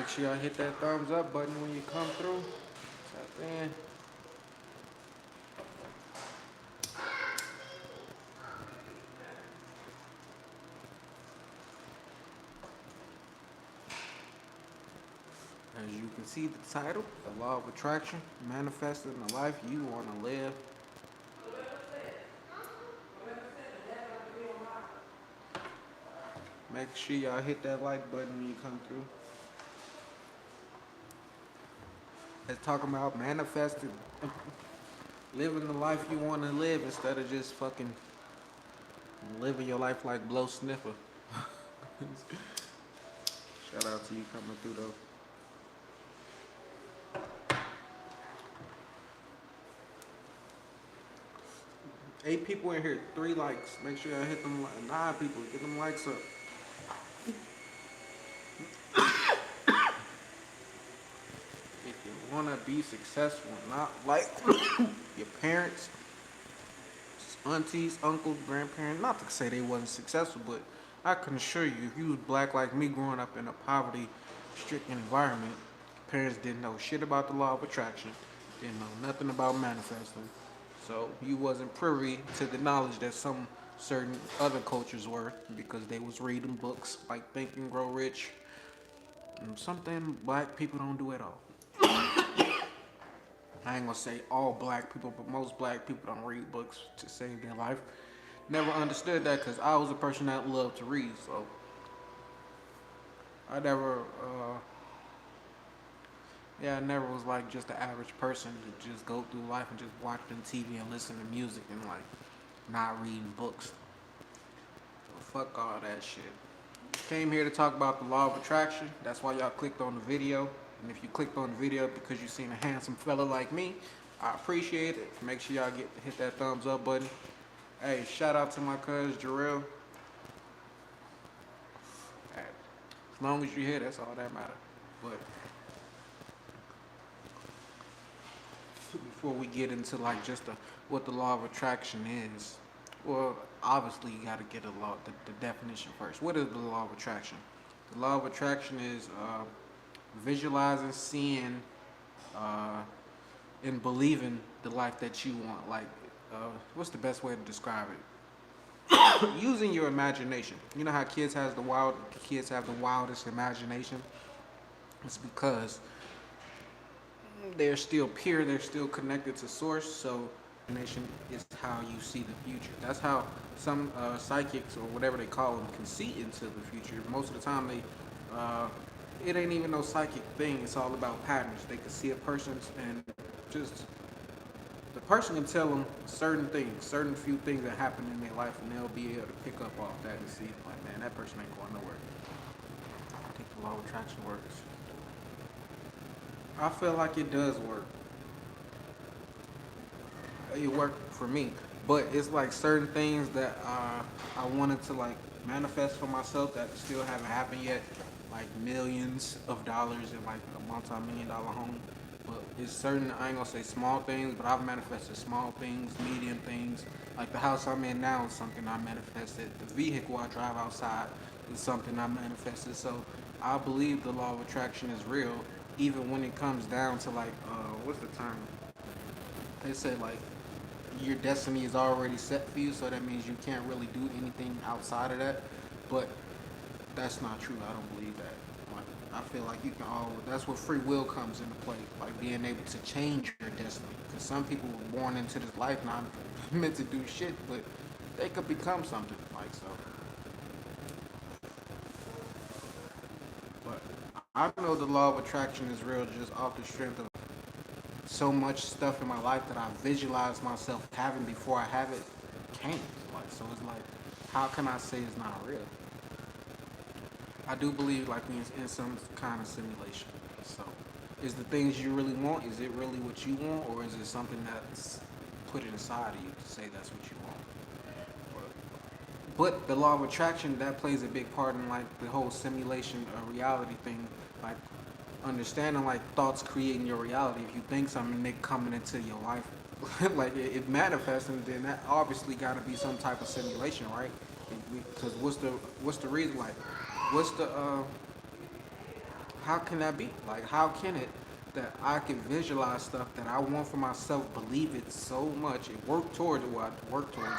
Make sure y'all hit that thumbs up button when you come through. Tap in. As you can see the title, The Law of Attraction, manifesting the life you want to live. Make sure y'all hit that like button when you come through. It's talking about manifesting, living the life you want to live instead of just fucking living your life like Blow Sniffer. Shout out to you coming through though. 8 people in here, 3 likes. Make sure y'all hit them. 9 people, get them likes up. If you wanna be successful, not like your parents, aunties, uncles, grandparents. Not to say they wasn't successful, but I can assure you, if you was black like me, growing up in a poverty-stricken environment, parents didn't know shit about the law of attraction, didn't know nothing about manifesting. So you wasn't privy to the knowledge that some certain other cultures were because they was reading books like Think and Grow Rich, and something black people don't do at all. I ain't gonna say all black people, but most black people don't read books to save their life. Never understood that because I was a person that loved to read, so I never, I never was like just the average person to just go through life and just watching TV and listen to music and like not reading books. So fuck all that shit. Came here to talk about the law of attraction. That's why y'all clicked on the video. And if you clicked on the video because you seen a handsome fella like me, I appreciate it. Make sure y'all hit that thumbs up button. Hey, shout out to my cousin Jarrell. Hey, as long as you're here, that's all that matters. But before we get into like just what the law of attraction is, well, obviously you got to get the definition first. What is the law of attraction? The law of attraction is visualizing, seeing, and believing the life that you want. Like, what's the best way to describe it? Using your imagination. You know how kids have the wildest imagination. It's because they're still pure, they're still connected to source. So imagination is how you see the future. That's how some psychics or whatever they call them can see into the future. Most of the time, it ain't even no psychic thing. It's all about patterns. They can see a person's and just the person can tell them certain things, certain few things that happen in their life, and they'll be able to pick up off that and see like, man, that person ain't going nowhere. I think the law of attraction works. I feel like it does work. It worked for me, but it's like certain things that I wanted to like manifest for myself that still haven't happened yet, like millions of dollars in like a multi-million-dollar home. But it's certain, I ain't gonna say small things, but I've manifested small things, medium things. Like the house I'm in now is something I manifested. The vehicle I drive outside is something I manifested. So I believe the law of attraction is real, even when it comes down to like, what's the term? They say like your destiny is already set for you, so that means you can't really do anything outside of that. But that's not true. I don't believe that. Like, I feel like you can all. That's where free will comes into play, like being able to change your destiny. Because some people were born into this life not meant to do shit, but they could become something. Like so. But I know the law of attraction is real just off the strength of so much stuff in my life that I visualize myself having before I have it came. Like so, it's like, how can I say it's not real? I do believe like we in some kind of simulation. So, is the things you really want? Is it really what you want, or is it something that's put inside of you to say that's what you want? But the law of attraction that plays a big part in like the whole simulation or reality thing, like understanding like thoughts creating your reality. If you think something, they coming into your life, like it manifesting, then that obviously got to be some type of simulation, right? Because what's the reason? Like, what's the how can that be? Like, how can it that I can visualize stuff that I want for myself, believe it so much, and work towards it, well, I work towards it,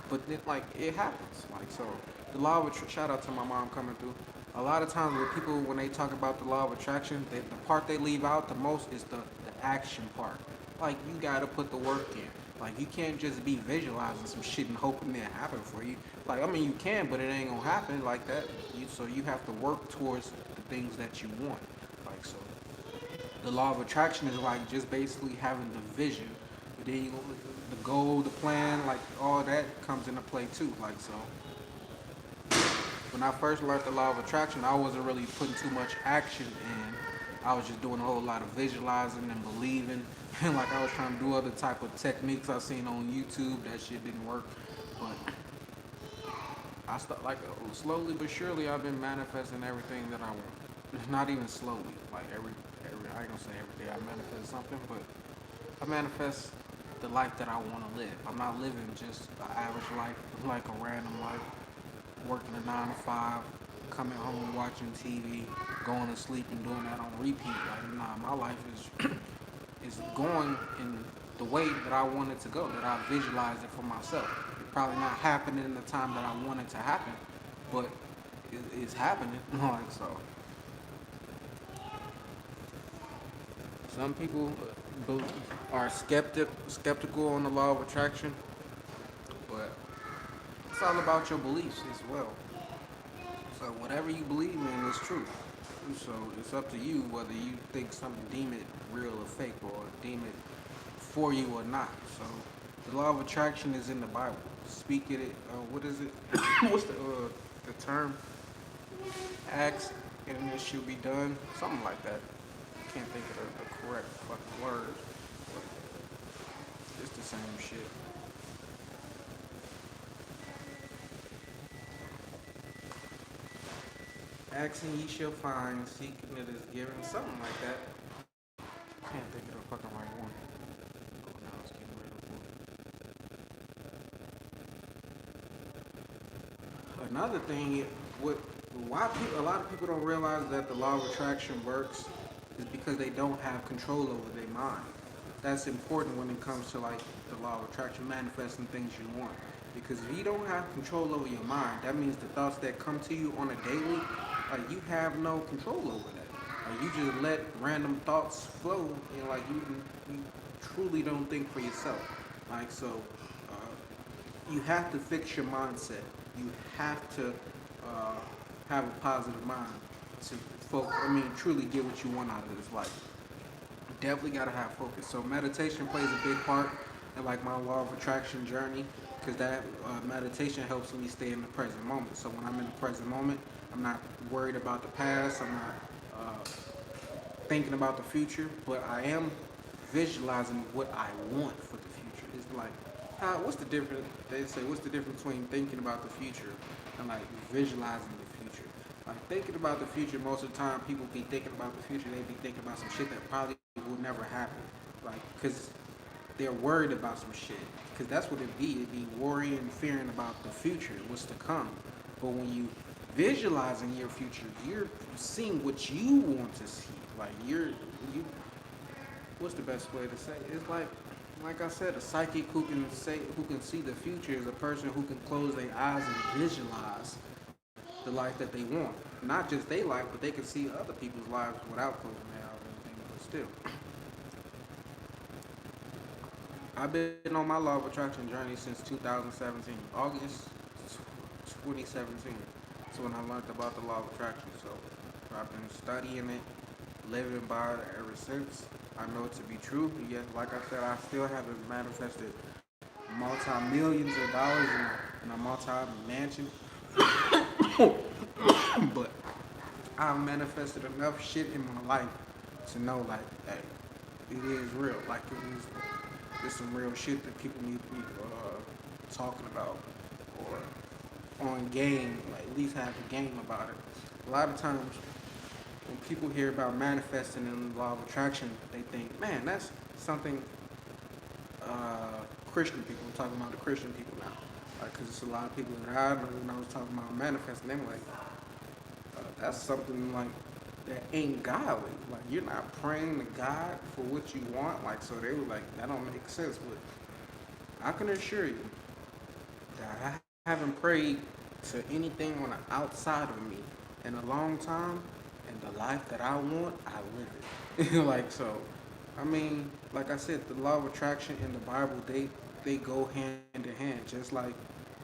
but then, like, it happens. Like, so, the law of attraction, shout out to my mom coming through. A lot of times with people, when they talk about the law of attraction, the part they leave out the most is the action part. Like, you gotta put the work in. Like, you can't just be visualizing some shit and hoping it happen for you. Like, I mean, you can, but it ain't gonna happen like that. So you have to work towards the things that you want. Like, so the law of attraction is like just basically having the vision. But then the goal, the plan, like all that comes into play too. Like, so when I first learned the law of attraction, I wasn't really putting too much action in. I was just doing a whole lot of visualizing and believing. And like I was trying to do other type of techniques I seen on YouTube. That shit didn't work. But I start like slowly but surely I've been manifesting everything that I want. It's not even slowly. Like every I ain't gonna say every day I manifest something, but I manifest the life that I want to live. I'm not living just an average life, like a random life, working a 9 to 5, coming home watching TV, going to sleep and doing that on repeat. Like nah, my life is is going in the way that I want it to go, that I visualized it for myself. It's probably not happening in the time that I want it to happen, but it's happening. Like so, some people are skeptical on the law of attraction, but it's all about your beliefs as well. So whatever you believe in is true. So it's up to you whether you think something, deem it real or fake, or deem it for you or not. So the law of attraction is in the Bible. Speak it. What is it? What's the term? Ask and it should be done. Something like that. I can't think of the correct fucking words. But it's the same shit. Asking ye shall find, seeking it is given, something like that. Can't think of the fucking right one. Oh, now it's getting rid of it. Another thing, what why people, a lot of people don't realize that the law of attraction works is because they don't have control over their mind. That's important when it comes to like the law of attraction, manifesting things you want. Because if you don't have control over your mind, that means the thoughts that come to you on a daily, like you have no control over that. Like you just let random thoughts flow, and like you truly don't think for yourself. Like so, you have to fix your mindset. You have to uh, have a positive mind to truly get what you want out of this life. Definitely gotta have focus. So meditation plays a big part in like my law of attraction journey, because that meditation helps me stay in the present moment. So when I'm in the present moment, I'm not worried about the past. I'm not uh, thinking about the future, but I am visualizing what I want for the future. It's like, what's the difference? They say, what's the difference between thinking about the future and like visualizing the future? Like thinking about the future, most of the time people be thinking about the future. They be thinking about some shit that probably will never happen. Like, cause they're worried about some shit. Cause that's what it be. It be worrying, fearing about the future, what's to come. But when you visualizing your future, you're seeing what you want to see. Like you what's the best way to say it? It's like I said, a psychic who can see the future is a person who can close their eyes and visualize the life that they want. Not just their life, but they can see other people's lives without closing their eyes or anything. But still, I've been on my law of attraction journey since 2017, August 2017. So when I learned about the law of attraction, so I've been studying it, living by it ever since. I know it to be true. Yes, like I said, I still haven't manifested multi-millions of dollars in a multi-mansion, but I've manifested enough shit in my life to know, like, hey, it is real. Like, it's some real shit that people need to be talking about or on game, like, at least have a game about it. A lot of times when people hear about manifesting and the law of attraction, they think, man, that's something Christian people. I'm talking about the Christian people now, because it's a lot of people that I know when I was talking about manifesting. They were like, that's something like that ain't godly. Like you're not praying to God for what you want. Like so they were like that don't make sense. But I can assure you that I haven't prayed to anything on the outside of me in a long time, and the life that I want, I live it. Like so, I mean, like I said, the law of attraction in the Bible, they go hand in hand, just like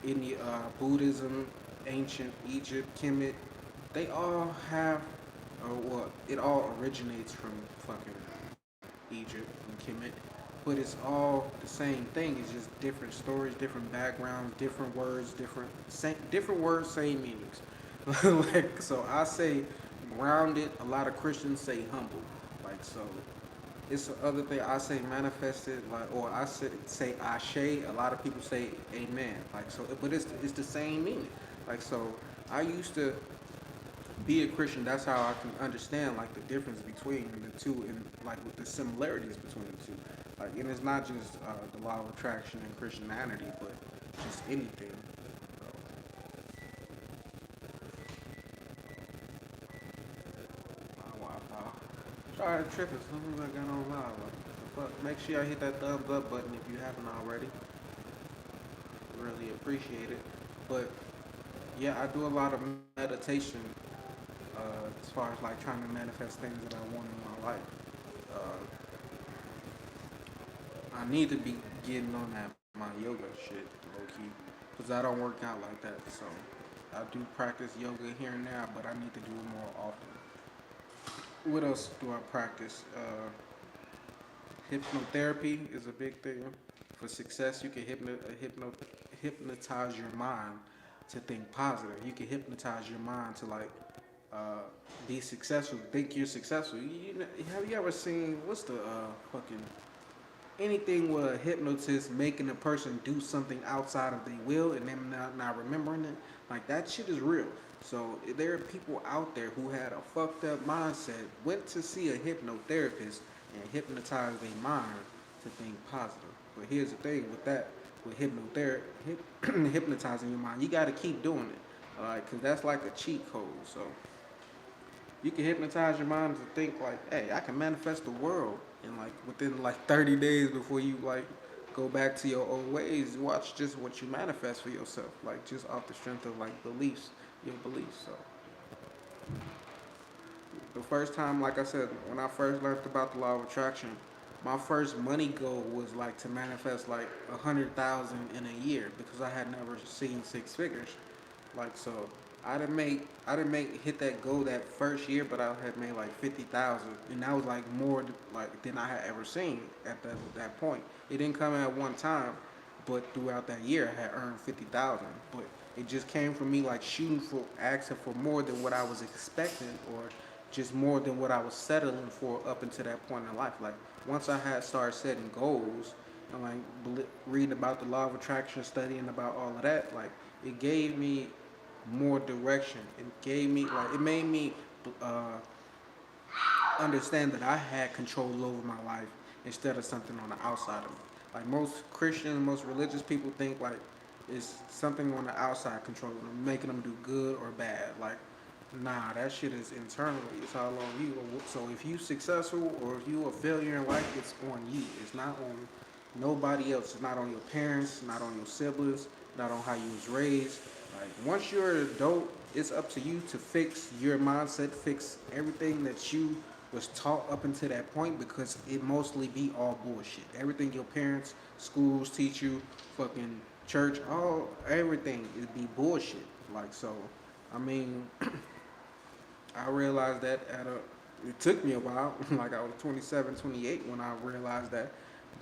in the Buddhism, ancient Egypt, Kemet, they all have, well, it all originates from fucking Egypt and Kemet, but it's all the same thing. It's just different stories, different backgrounds, different words, different words, same meanings. Like so, I say grounded. A lot of Christians say humble. Like so, it's the other thing I say manifested, like, or I say ashe. A lot of people say amen. Like so, but it's the same meaning. Like so, I used to be a Christian. That's how I can understand like the difference between the two and like with the similarities between the two. Like, and it's not just the law of attraction and Christianity, but just anything. My Wi-Fi. Sorry, tripping. Something I got on live. Like, but make sure y'all hit that thumbs up button if you haven't already. Really appreciate it. But yeah, I do a lot of meditation as far as like trying to manifest things that I want in my life. Uh, I need to be getting on that my yoga shit, low key, because I don't work out like that. So I do practice yoga here and there, but I need to do it more often. What else do I practice? Hypnotherapy is a big thing for success. You can hypnotize your mind to think positive. You can hypnotize your mind to like uh, be successful. Think you're successful. Have you ever seen what's the fucking anything with a hypnotist making a person do something outside of their will and them not remembering it, like that shit is real. So there are people out there who had a fucked up mindset, went to see a hypnotherapist and hypnotized their mind to think positive. But here's the thing with that, with hypnotherapy, hypnotizing your mind, you got to keep doing it, because that's like a cheat code. So you can hypnotize your mind to think like, hey, I can manifest the world in like within like 30 days before you like go back to your old ways. Watch just what you manifest for yourself, like just off the strength of like beliefs, your beliefs. So the first time, like I said, when I first learned about the law of attraction, my first money goal was like to manifest like 100,000 in a year because I had never seen six figures. Like so, I didn't make hit that goal that first year, but I had made like 50,000, and that was like more like than I had ever seen at that point. It didn't come at one time, but throughout that year, I had earned 50,000. But it just came from me like shooting for asking for more than what I was expecting, or just more than what I was settling for up until that point in life. Like once I had started setting goals and like reading about the law of attraction, studying about all of that, like it gave me more direction. It gave me like it made me uh, understand that I had control over my life instead of something on the outside of me. Like most Christians, most religious people think like it's something on the outside controlling them, making them do good or bad. Like, nah, that shit is internally. It's all on you. So if you successful or if you a failure in life, it's on you. It's not on nobody else. It's not on your parents, not on your siblings, not on how you was raised. Like once you're an adult, it's up to you to fix your mindset, fix everything that you was taught up until that point because it mostly be all bullshit. Everything your parents, schools teach you, fucking church, all everything is be bullshit. Like so, I mean, I realized that at a it took me a while. Like I was 27, 28 when I realized that,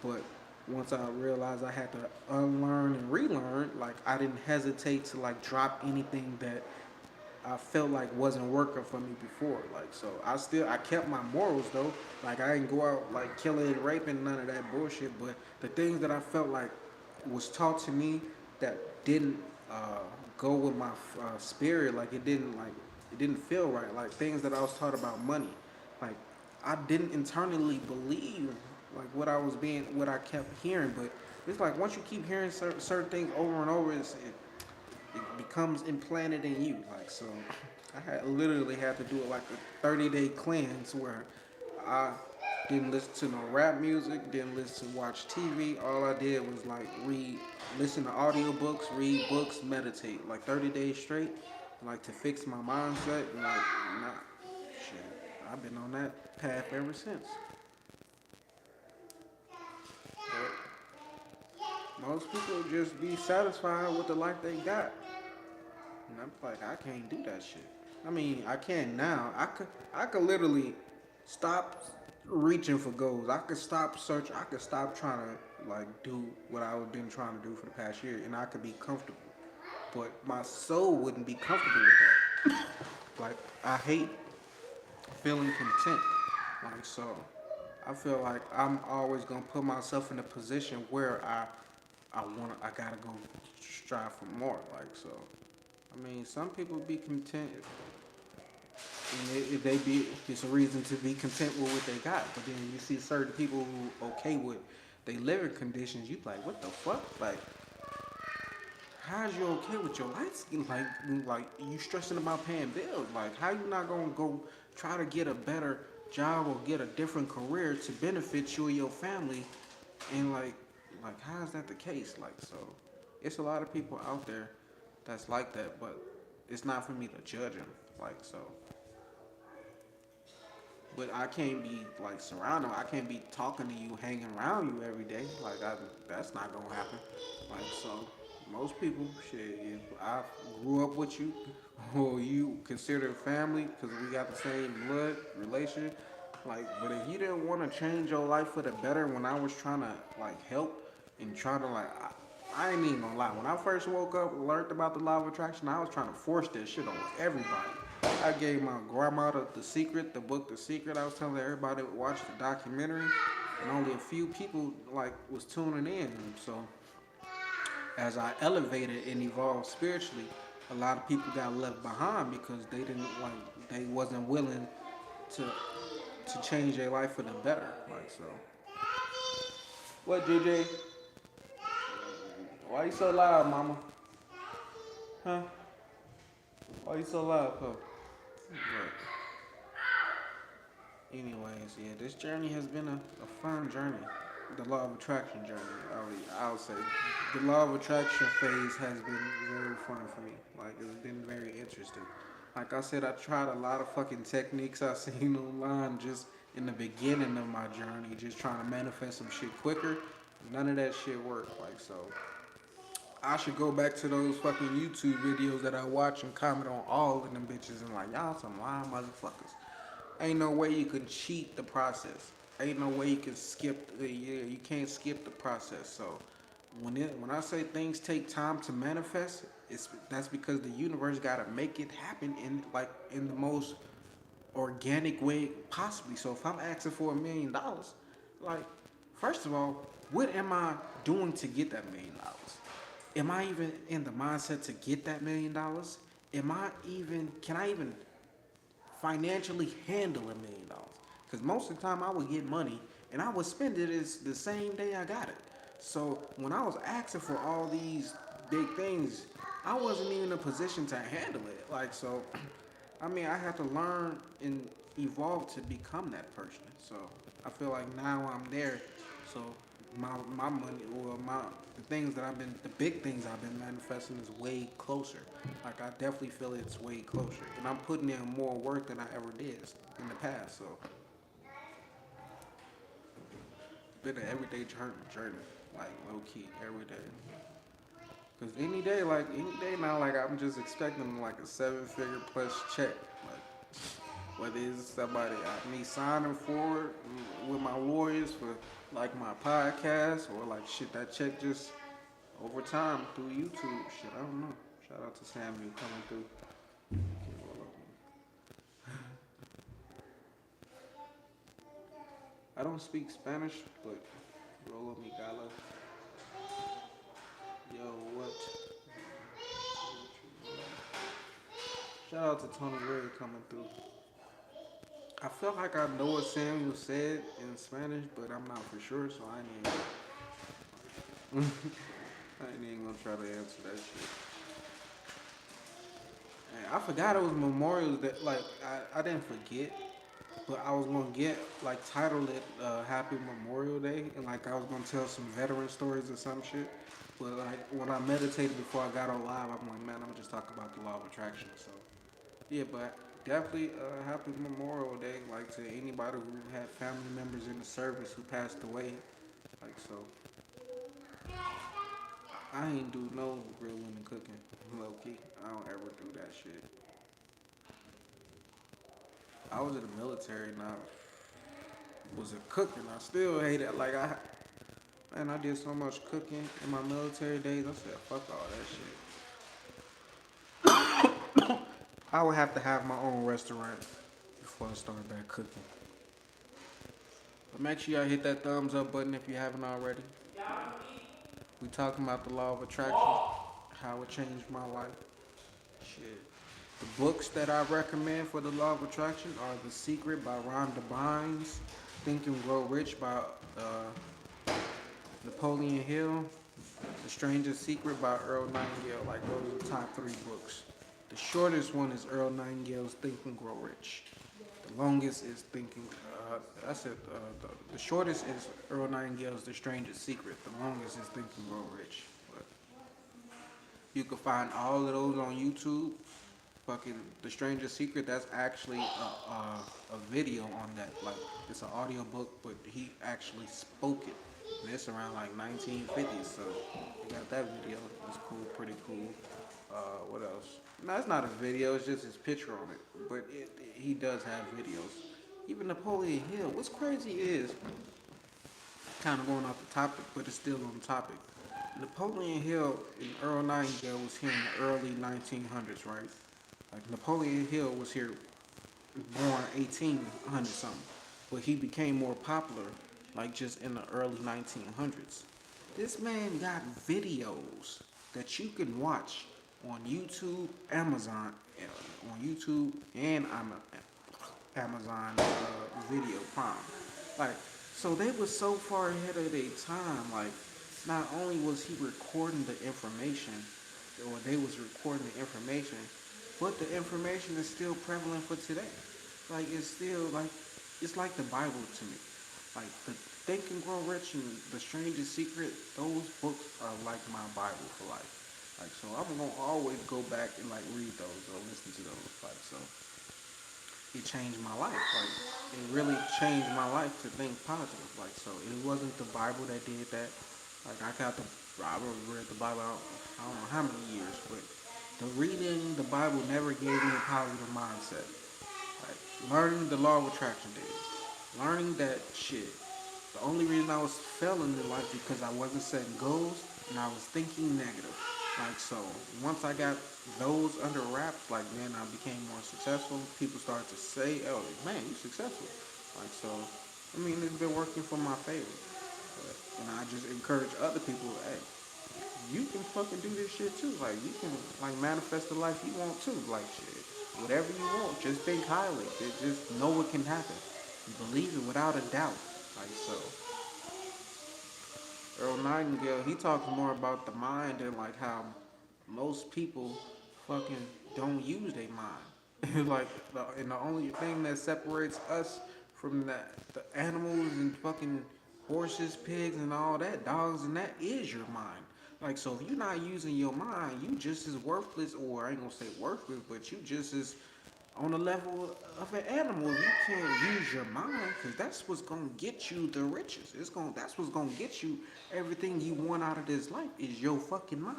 but once I realized I had to unlearn and relearn, like I didn't hesitate to like drop anything that I felt like wasn't working for me before. Like so I kept my morals though. Like I didn't go out like killing and raping, none of that bullshit. But the things that I felt like was taught to me that didn't uh, go with my spirit, like it didn't feel right. Like things that I was taught about money, like I didn't internally believe like what I kept hearing. But it's like once you keep hearing certain things over and over, it becomes implanted in you. Like so, literally had to do like a 30-day cleanse where I didn't listen to no rap music, didn't listen to watch TV. All I did was like listen to audiobooks, read books, meditate. Like 30 days straight, like to fix my mindset. And like, nah, shit, I've been on that path ever since. But most people just be satisfied with the life they got. And I'm like, I can't do that shit. I mean, I can now. I could literally stop reaching for goals. I could stop searching. I could stop trying to like do what I've been trying to do for the past year, and I could be comfortable. But my soul wouldn't be comfortable with that. Like I hate feeling content. Like so, I feel like I'm always gonna put myself in a position where I gotta go strive for more. Like so, I mean, some people be content, and if they be, it's a reason to be content with what they got. But then you see certain people who okay with they living conditions. You like, what the fuck? Like, how's you okay with your lights? Like you stressing about paying bills. Like, how you not gonna go try to get a better job or get a different career to benefit you and your family? And like how is that the case? Like, so it's a lot of people out there that's like that, but it's not for me to judge them. Like, so, but I can't be like surrounded. I can't be talking to you, hanging around you every day. Like, that's not gonna happen. Like, so most people, shit, if I grew up with you, or you consider family, because we got the same blood relation. Like, but if you didn't want to change your life for the better, when I was trying to like help and try to like, I ain't even gonna lie. When I first woke up, learned about the law of attraction, I was trying to force this shit on everybody. I gave my grandma The Secret, the book The Secret. I was telling everybody to watch the documentary, and only a few people like was tuning in. So as I elevated and evolved spiritually, a lot of people got left behind because they wasn't willing to change their life for the better. Like so. What, JJ? Why you so loud, mama? Huh? Why you so loud, pup? But anyways, yeah, this journey has been a fun journey. The law of attraction journey, I'll say. The law of attraction phase has been very fun for me. Like, it's been very interesting. Like I said, I tried a lot of fucking techniques I seen online just in the beginning of my journey, just trying to manifest some shit quicker. None of that shit worked. Like, so I should go back to those fucking YouTube videos that I watch and comment on all of them bitches and like, y'all some lying motherfuckers. Ain't no way you can cheat the process. Ain't no way you can skip the yeah, you can't skip the process. So when I say things take time to manifest, that's because the universe gotta make it happen in the most organic way possibly. So if I'm asking for $1 million, like first of all, what am I doing to get that $1 million? Am I even in the mindset to get that $1 million? Can I even financially handle $1 million? Because most of the time I would get money and I would spend it as the same day I got it. So when I was asking for all these big things, I wasn't even in a position to handle it. Like so, I mean, I had to learn and evolve to become that person. So I feel like now I'm there. So my money or the things that the big things I've been manifesting is way closer. Like I definitely feel it's way closer, and I'm putting in more work than I ever did in the past. So it's been an everyday journey, like low key every day. Cause any day now, like I'm just expecting like a 7-figure plus check, like whether it's somebody me signing for with my lawyers for like my podcast or like shit that check just over time through YouTube. Shit, I don't know. Shout out to Samuel coming through. I don't speak Spanish, but roll me gala. Yo, what? Shout out to Tony Ray coming through. I feel like I know what Samuel said in Spanish, but I'm not for sure, so I ain't even gonna try to answer that shit. I forgot it was Memorial Day. Like I didn't forget, but I was gonna get like titled it Happy Memorial Day, and like I was gonna tell some veteran stories or some shit. But like when I meditated before I got on live, I'm like, man, I'm gonna just talk about the law of attraction. So yeah, but definitely Happy Memorial Day, like to anybody who had family members in the service who passed away. Like so, I ain't do no grilling and cooking, low key. I don't ever do that shit. I was in the military and I was a cook and I still hate it. Like I did so much cooking in my military days. I said, fuck all that shit. I would have to have my own restaurant before I start back cooking. But make sure y'all hit that thumbs up button if you haven't already. We talking about the law of attraction, how it changed my life. Shit. The books that I recommend for the law of attraction are The Secret by Rhonda Bynes, Think and Grow Rich by Napoleon Hill, The Strangest Secret by Earl Nightingale. Like those are the top three books. The shortest one is Earl Nightingale's Think and Grow Rich. The longest is Thinking. That's it. The shortest is Earl Nightingale's The Strangest Secret. The longest is Think and Grow Rich. But you can find all of those on YouTube. Fucking The Strangest Secret. That's actually a video on that. Like it's an audio book, but he actually spoke it. And it's around like 1950s, so you got that video. It's cool, pretty cool. What else? No, it's not a video. It's just his picture on it. But he does have videos. Even Napoleon Hill. What's crazy is kind of going off the topic, but it's still on the topic. Napoleon Hill and Earl Nightingale was here in the early 1900s, right? Like Napoleon Hill was here, born 1800 something, but he became more popular like just in the early 1900s. This man got videos that you can watch on YouTube, Amazon, on YouTube and Amazon Video Prime. Like, so they were so far ahead of their time. Like, not only was he recording the information, or they was recording the information, but the information is still prevalent for today. Like, it's still like, it's like the Bible to me. Like the Think and Grow Rich and The Strangest Secret, those books are like my Bible for life. Like so, I'm gonna always go back and like read those or listen to those. Like so, it changed my life. Like it really changed my life to think positive. Like so, it wasn't the Bible that did that. Like I read the Bible out, I don't know how many years, but the reading the Bible never gave me a positive mindset. Like learning the law of attraction did. Learning that shit. The only reason I was failing in life because I wasn't setting goals and I was thinking negative. Like so, once I got those under wraps, like then I became more successful. People started to say, "Oh, man, you successful." Like so, I mean, it's been working for my favor. And I just encourage other people, hey, you can fucking do this shit too. Like you can like manifest the life you want too. Like shit, whatever you want, just think highly. Just know it can happen. Believe it without a doubt. Like so, Earl Nightingale, he talks more about the mind and like how most people fucking don't use their mind. Like, and the only thing that separates us from the animals and fucking horses, pigs, and all that, dogs, and that is your mind. Like, so if you're not using your mind, you just as worthless, or I ain't gonna say worthless, but you just as on the level of an animal. You can't use your mind because that's what's gonna get you the riches. That's what's gonna get you everything you want out of this life is your fucking mind.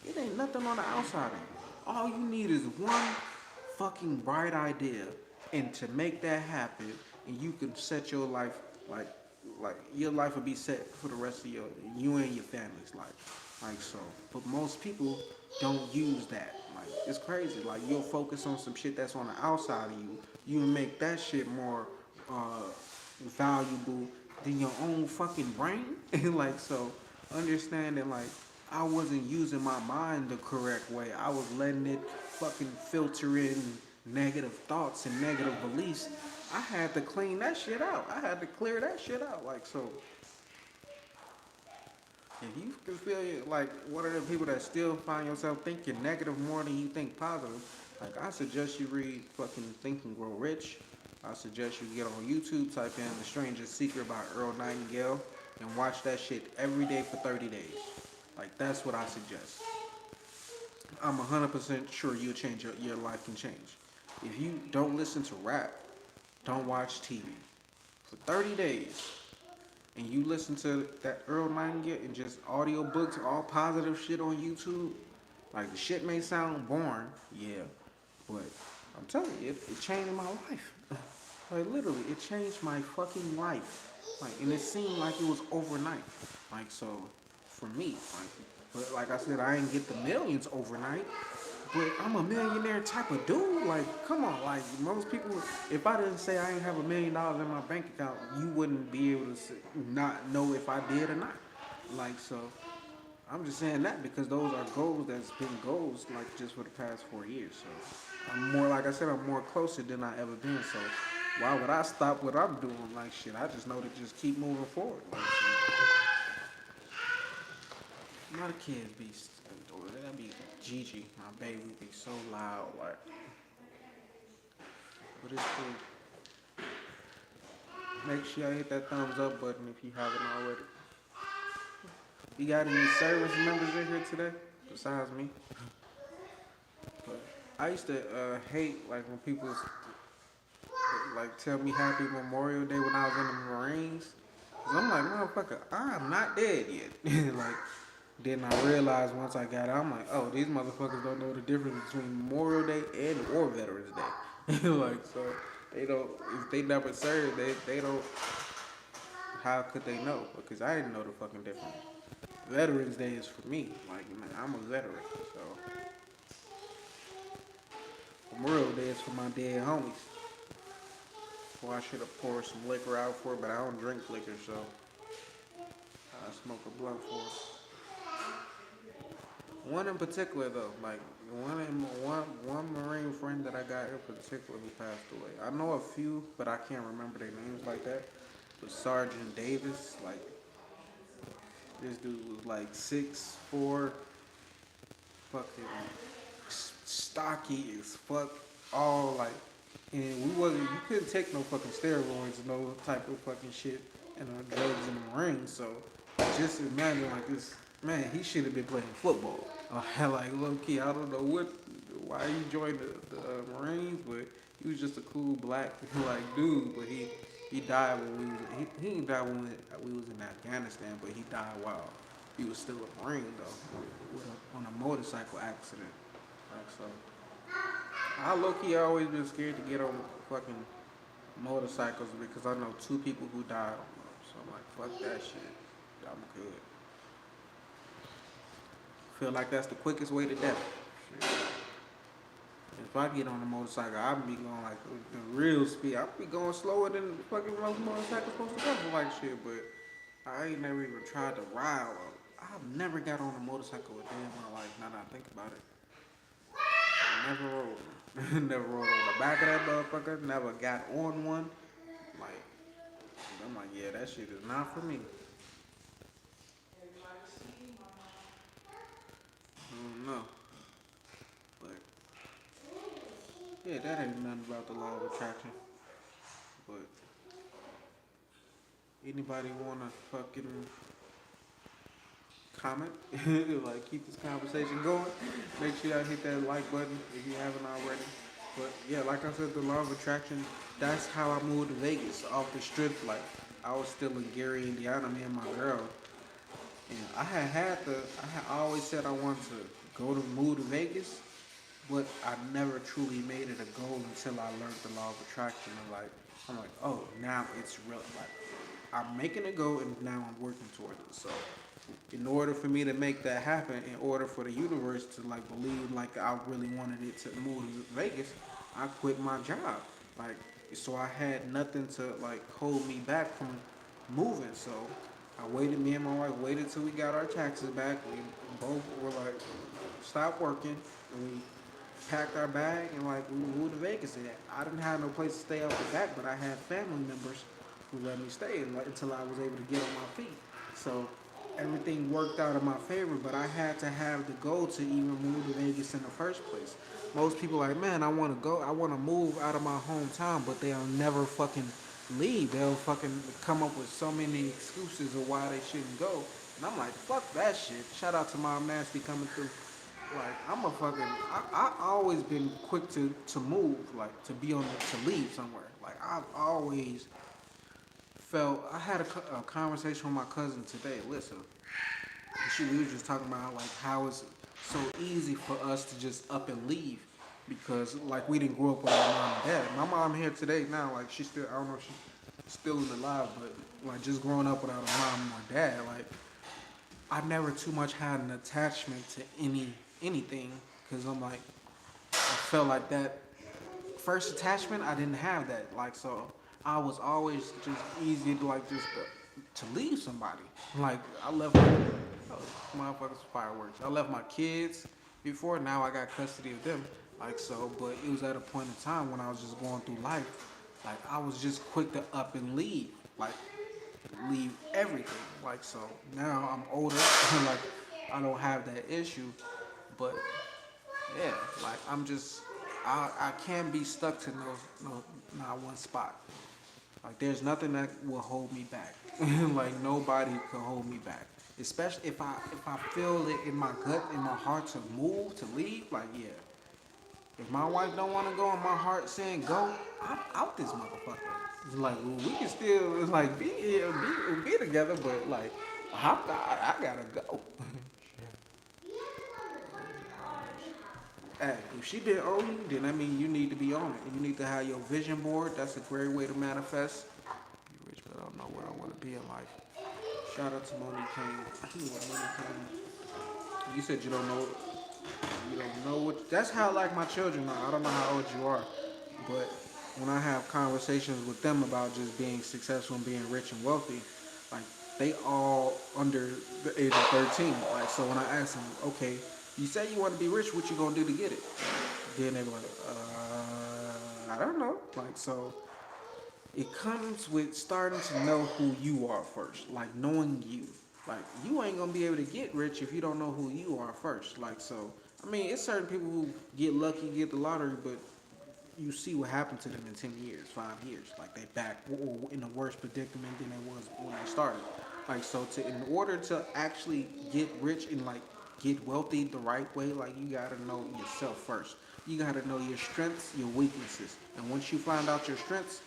It ain't nothing on the outside of you. All you need is one fucking bright idea, and to make that happen, and you can set your life like your life will be set for the rest of you and your family's life. Like so, but most people don't use that. Like it's crazy. Like you'll focus on some shit that's on the outside of you. You make that shit more valuable than your own fucking brain. And like so, understanding like I wasn't using my mind the correct way. I was letting it fucking filter in negative thoughts and negative beliefs. I had to clean that shit out. I had to clear that shit out. Like so, if you can feel like one of the people that still find yourself thinking negative more than you think positive, Like I suggest you read fucking Think and Grow Rich. I suggest you get on YouTube, type in The Strangest Secret by Earl Nightingale, and watch that shit every day for 30 days. Like that's what I suggest. I'm 100% sure your life can change. If you don't listen to rap, don't watch TV for 30 days, and you listen to that Earl Nightingale and just audio books, all positive shit on YouTube, like the shit may sound boring, yeah, but I'm telling you, it changed my life. Like literally, it changed my fucking life. Like, and it seemed like it was overnight. Like so, for me, like, but like I said, I didn't get the millions overnight. But I'm a millionaire type of dude. Like, come on. Like most people, if I didn't say I didn't have $1 million in my bank account, you wouldn't be able to not know if I did or not. Like so, I'm just saying that because those are goals that's been goals like just for the past 4 years. So I'm more, like I said, I'm more closer than I ever been. So why would I stop what I'm doing? Like shit, I just know to just keep moving forward. Like, a lot of kids be, that be Gigi, my baby, be so loud. Like, but it's cool. Make sure y'all hit that thumbs up button if you haven't already. You got any service members in here today besides me? But I used to hate like when people like tell me Happy Memorial Day when I was in the Marines. Cause I'm like, motherfucker, I'm not dead yet. Like, then I realized once I got out, I'm like, oh, these motherfuckers don't know the difference between Memorial Day and or Veterans Day. Like, so they don't. If they never served, they don't. How could they know? Because I didn't know the fucking difference. Veterans Day is for me. Like, man, I'm a veteran, so Memorial Day is for my dead homies. Well, I should have poured some liquor out for it, but I don't drink liquor, so I smoke a blunt for it. One in particular, though, like one Marine friend that I got in particular who passed away. I know a few, but I can't remember their names like that. But Sergeant Davis, like this dude was like 6'4", fucking stocky as fuck, all like, and we wasn't, you couldn't take no fucking steroids, no type of fucking shit, and drugs in the ring. So just imagine like this man, he should have been playing football. Like low key, I don't know why he joined the Marines, but he was just a cool black like dude. But he died when he didn't die when we was in Afghanistan, but he died while he was still a Marine though, on a motorcycle accident. Like so, I low key always been scared to get on fucking motorcycles because I know two people who died on them. So I'm like, fuck that shit. I'm good. Feel like that's the quickest way to death. Shit. If I get on a motorcycle, I'll be going like the real speed. I'll be going slower than the fucking most motorcycles supposed to go for like shit. But I ain't never even tried to ride one. I've never got on a motorcycle a day in my life. Now that I think about it, I never rode. Never rode on the back of that motherfucker. Never got on one. Like I'm like, yeah, that shit is not for me. I don't know. But yeah, that ain't nothing about the law of attraction. But anybody wanna fucking comment? Like keep this conversation going. Make sure y'all hit that like button if you haven't already. But yeah, like I said, the law of attraction, that's how I moved to Vegas off the strip. Like I was still in Gary, Indiana, me and my girl. And I had always said I wanted to move to Vegas, but I never truly made it a goal until I learned the law of attraction. And I'm like, oh, now it's real. Like, I'm making it go, and now I'm working towards it. So, in order for me to make that happen, in order for the universe to like believe like I really wanted it to move to Vegas, I quit my job. Like, so I had nothing to like hold me back from moving. So I waited. Me and my wife waited till we got our taxes back. We both were like, stop working, and we packed our bag and like we moved to Vegas. And I didn't have no place to stay off the back, but I had family members who let me stay until I was able to get on my feet. So everything worked out in my favor, but I had to have the goal to even move to Vegas in the first place. Most people like, man, I want to move out of my hometown, but they'll never fucking leave. They'll fucking come up with so many excuses of why they shouldn't go. And I'm like, fuck that shit. Shout out to my Nasty coming through. Like, I'm a fucking, I always been quick to move, like, to be on the, to leave somewhere. Like, I've always felt, I had a conversation with my cousin today. Listen, we were just talking about like how it's so easy for us to just up and leave because like we didn't grow up with our mom and dad. My mom here today now, like she's still, I don't know if she's still alive, but like just growing up without a mom or dad, like I never too much had an attachment to anything because I'm like I felt like that first attachment I didn't have that like so I was always just easy to like just to leave somebody. Like I left my motherfuckers fireworks. I left my kids before. Now I got custody of them. Like so, but it was at a point in time when I was just going through life. Like I was just quick to up and leave. Like leave everything. Like so now I'm older. Like I don't have that issue. But yeah, like I'm just I can't be stuck to not one spot. Like there's nothing that will hold me back. Like nobody can hold me back. Especially if I feel it in my gut, in my heart to move, to leave, like yeah. If my wife don't want to go and my heart saying go, I'm out this motherfucker. It's like well, we can still it's like be here, be together, but like I gotta go. Hey, if she didn't owe you, then I mean you need to be on it. You need to have your vision board. That's a great way to manifest. Be rich, but I don't know what I want to be in life. Shout out to Monique Kane. Monique Kane. You said you don't know. You don't know what. That's how like my children are. I don't know how old you are, but when I have conversations with them about just being successful and being rich and wealthy, like they all under the age of 13. Like so, when I ask them, okay, you say you want to be rich, what you gonna do to get it? Then they be like, I don't know. Like so, it comes with starting to know who you are first, like knowing you. Like you ain't gonna be able to get rich if you don't know who you are first. Like so, I mean, it's certain people who get lucky, get the lottery, but you see what happened to them in 10 years, 5 years. Like they back in a worse predicament than they was when they started. Like so, in order to actually get rich and like get wealthy the right way, like you gotta know yourself first. You gotta know your strengths, your weaknesses, and once you find out your strengths,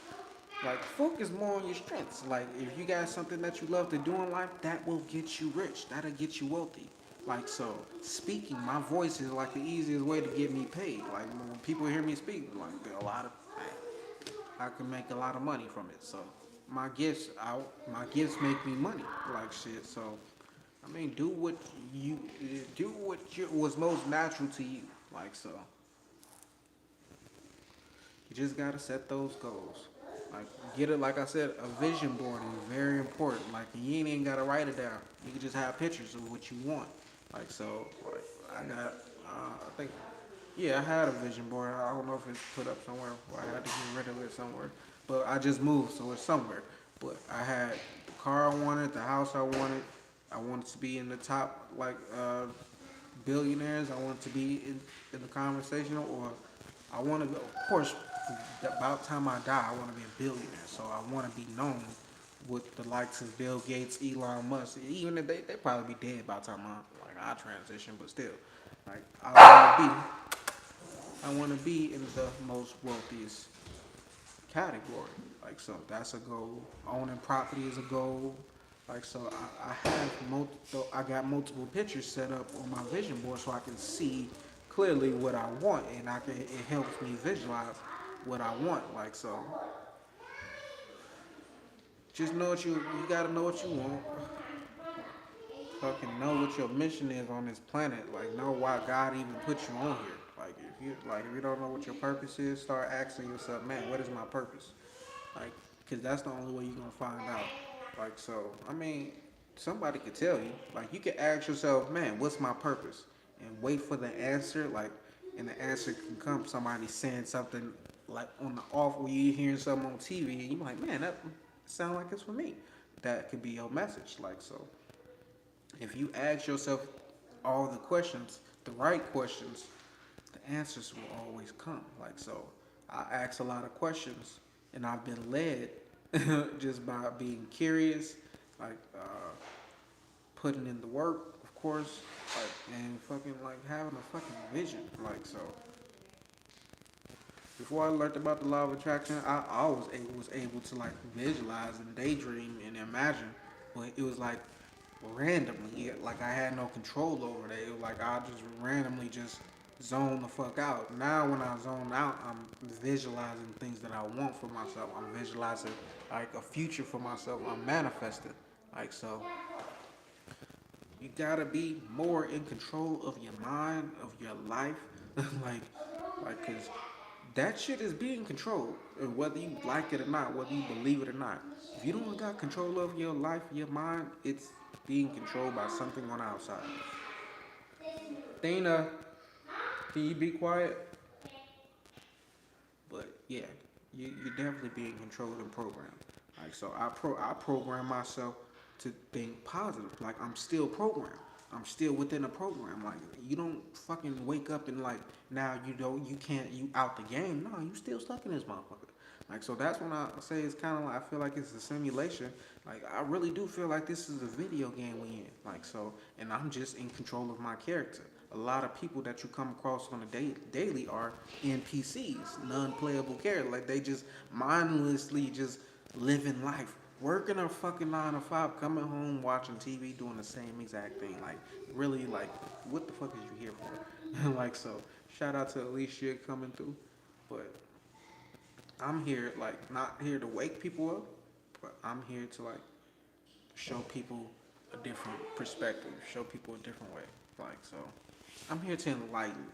like focus more on your strengths. Like if you got something that you love to do in life, that will get you rich. That'll get you wealthy. Like so, speaking, my voice is like the easiest way to get me paid. Like when people hear me speak, like there are a lot of, I can make a lot of money from it. So my gifts make me money. Like shit. So, I mean, you do was most natural to you. Like so, you just gotta set those goals. Like get it, like I said, a vision board is very important. Like you ain't even gotta write it down. You can just have pictures of what you want. Like so, like I got, I think, yeah, I had a vision board. I don't know if it's put up somewhere. Or I had to get rid of it somewhere. But I just moved, so it's somewhere. But I had the car I wanted, the house I wanted. I wanted to be in the top like billionaires. I wanted to be in the conversation, or I want to, of course, about the time I die, I want to be a billionaire. So I want to be known with the likes of Bill Gates, Elon Musk. Even if they probably be dead by the time I transition, but still, like I want to be in the most wealthiest category. Like so, that's a goal. Owning property is a goal. Like so, I have I got multiple pictures set up on my vision board so I can see clearly what I want, and it helps me visualize what I want. Like so, just know what you gotta know what you want. Fucking know what your mission is on this planet. Like know why God even put you on here. If you don't know what your purpose is, start asking yourself, man, what is my purpose? Like, cause that's the only way you're gonna find out. Like so, I mean, somebody could tell you. Like you could ask yourself, man, what's my purpose? And wait for the answer. Like, and the answer can come. Somebody saying something like on the off where you hearing something on TV, and you're like, man, that sound like it's for me. That could be your message. Like so, If you ask yourself all the questions, the right questions, the answers will always come. Like so, I ask a lot of questions, and I've been led just by being curious, like putting in the work, of course, like and fucking like having a fucking vision. Like so, before I learned about the law of attraction, I always was able to like visualize and daydream and imagine, but it was like randomly. Like I had no control over that. It was like I just randomly just zone the fuck out. Now when I zone out, I'm visualizing things that I want for myself. I'm visualizing like a future for myself. I'm manifesting. Like so, you gotta be more in control of your mind, of your life, like, cause that shit is being controlled, and whether you like it or not, whether you believe it or not. If you don't got control of your life, your mind, it's being controlled by something on the outside. Dana, can you be quiet? But yeah, you're definitely being controlled and programmed. Like so, I program myself to think positive. Like I'm still programmed. I'm still within a program. Like you don't fucking wake up and like now you can't you out the game. No, you still stuck in this motherfucker. Like so that's when I say it's kind of like I feel like it's a simulation. Like I really do feel like this is a video game we in. Like so, and I'm just in control of my character. A lot of people that you come across on a daily are NPCs, non-playable characters. Like they just mindlessly just living life, working a fucking 9 to 5, coming home, watching TV, doing the same exact thing. Like really, like what the fuck is you here for? Like so, shout out to Alicia coming through, but I'm here like not here to wake people up, but I'm here to like show people a different perspective, show people a different way. Like so, I'm here to enlighten.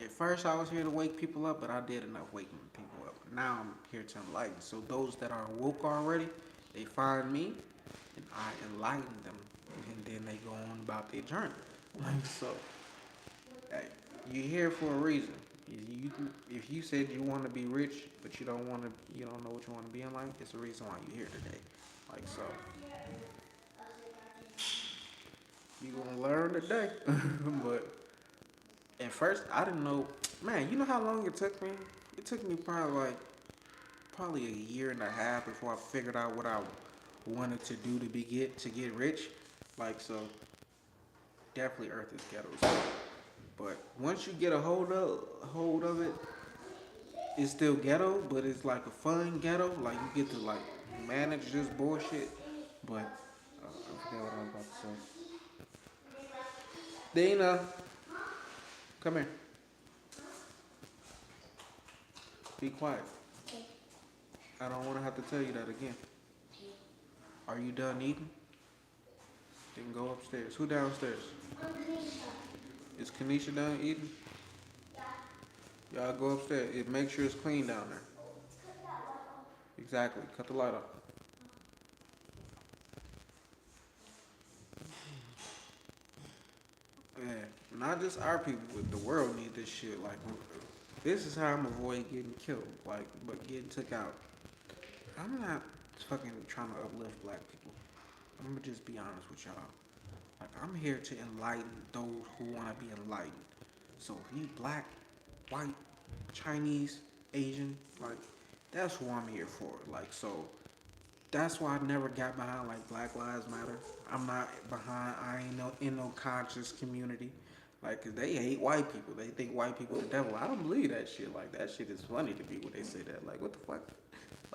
At first, I was here to wake people up, but I did enough waking people up. Now I'm here to enlighten. So those that are woke already, they find me, and I enlighten them, and then they go on about their journey. Like so, hey, you're here for a reason. If you said you want to be rich, but you don't know what you want to be in life, it's the reason why you're here today. Like so, you gonna learn today. But at first, I didn't know. Man, you know how long it took me? It took me probably a year and a half before I figured out what I wanted to do to get rich. Like so, definitely Earth is ghetto. But once you get a hold of it, it's still ghetto, but it's like a fun ghetto. Like you get to like manage this bullshit. But I forgot what I was about to say. Dana, come here. Be quiet. I don't want to have to tell you that again. Are you done eating? Then go upstairs. Who downstairs? Is Kanisha done eating? Y'all go upstairs. Make sure it's clean down there. Exactly. Cut the light off. Yeah. Not just our people, but the world need this shit. Like, this is how I'm avoiding getting killed. Like, but getting took out. I'm not fucking trying to uplift black people. I'm gonna just be honest with y'all. Like, I'm here to enlighten those who want to be enlightened. So if you black, white, Chinese, Asian, like that's who I'm here for. Like so that's why I never got behind like Black Lives Matter. I'm not behind. I ain't no in no conscious community. Like 'cause they hate white people. They think white people are the devil. I don't believe that shit. Like that shit is funny to me when they say that. Like what the fuck?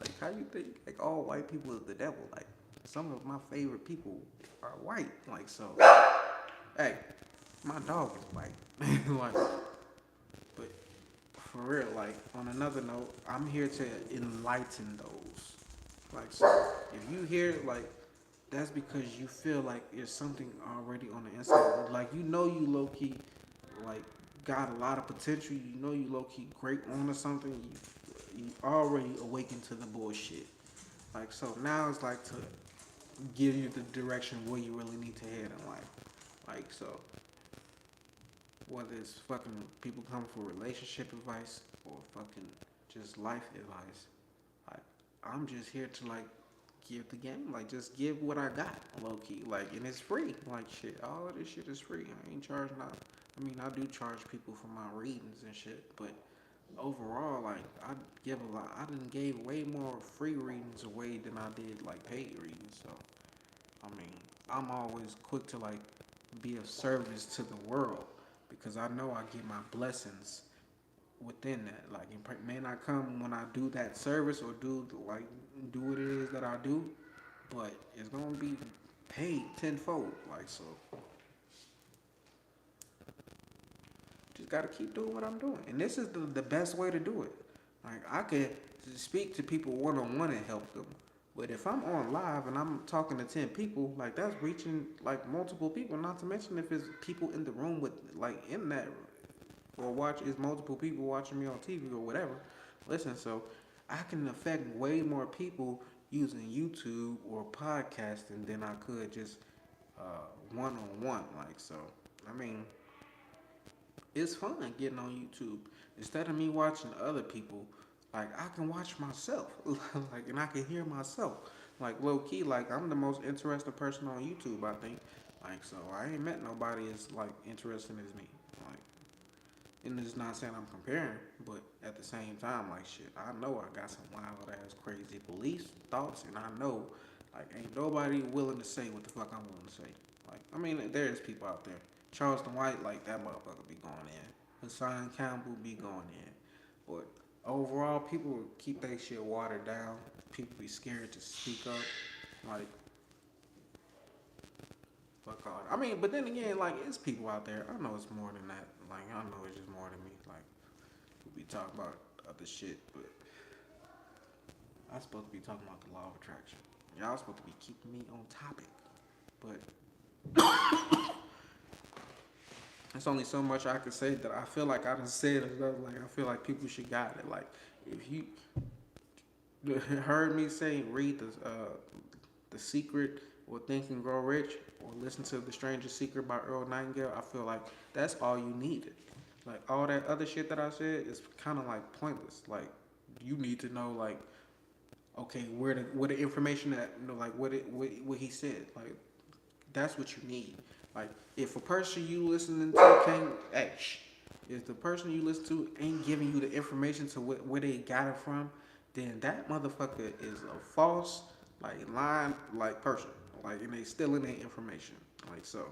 Like how you think like all white people is the devil? Like some of my favorite people are white. Like so. Hey, my dog is white. Like, but for real, like on another note, I'm here to enlighten those. Like, so if you hear like, that's because you feel like there's something already on the inside. Like you low key, like got a lot of potential. You know you low key great on or something. You already awakened to the bullshit. Like so now it's like to give you the direction where you really need to head in life. Like so, whether it's fucking people come for relationship advice or fucking just life advice, like I'm just here to like give the game, like just give what I got, low key, like, and it's free, like shit. All of this shit is free. I ain't charging out. I mean, I do charge people for my readings and shit, but overall, like I give a lot. I done gave way more free readings away than I did like paid readings. So I mean, I'm always quick to like be of service to the world because I know I get my blessings within that. Like it may not come when I do that service or do what it is that I do, but it's gonna be paid tenfold. Like so, just gotta keep doing what I'm doing, and this is the best way to do it. Like I could speak to people one on one and help them, but if I'm on live and I'm talking to 10 people, like that's reaching like multiple people. Not to mention if it's people in the room with like in that or watch is multiple people watching me on TV or whatever. Listen, so I can affect way more people using YouTube or podcasting than I could just one on one. Like so, I mean, it's fun getting on YouTube instead of me watching other people. Like I can watch myself, like, and I can hear myself. Like low key, like I'm the most interesting person on YouTube. I think. Like so, I ain't met nobody as like interesting as me. Like and it's not saying I'm comparing, but at the same time, like shit, I know I got some wild ass crazy beliefs, thoughts, and I know like ain't nobody willing to say what the fuck I'm willing to say. Like I mean, there's people out there. Charleston White, like that motherfucker be going in. Hassan Campbell be going in. But overall, people keep their shit watered down. People be scared to speak up. Like fuck all. I mean, but then again, like it's people out there. I know it's more than that. Like I know it's just more than me. Like we be talking about other shit, but I'm supposed to be talking about the law of attraction. Y'all supposed to be keeping me on topic, but there's only so much I can say that I feel like I done said enough. Like I feel like people should got it. Like if you heard me say read the Secret or Think and Grow Rich or listen to The Stranger's Secret by Earl Nightingale, I feel like that's all you needed. Like all that other shit that I said is kind of like pointless. Like you need to know like okay where the information that you know like what he said like that's what you need. Like if a person you listening to can't if the person you listen to ain't giving you the information to where they got it from, then that motherfucker is a false like lying like person. Like and they stealing their information. Like so.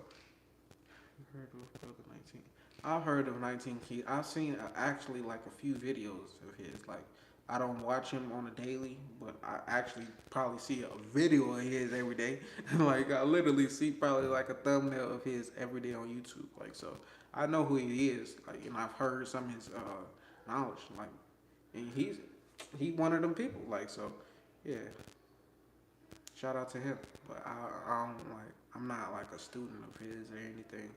You heard of Brother 19? I've heard of 19 Keys. I've seen actually like a few videos of his. Like I don't watch him on a daily, but I actually probably see a video of his every day. Like I literally see probably like a thumbnail of his every day on YouTube. Like so, I know who he is. Like and I've heard some of his knowledge. Like and he one of them people. Like so, yeah. Shout out to him. But I don't like. I'm not like a student of his or anything.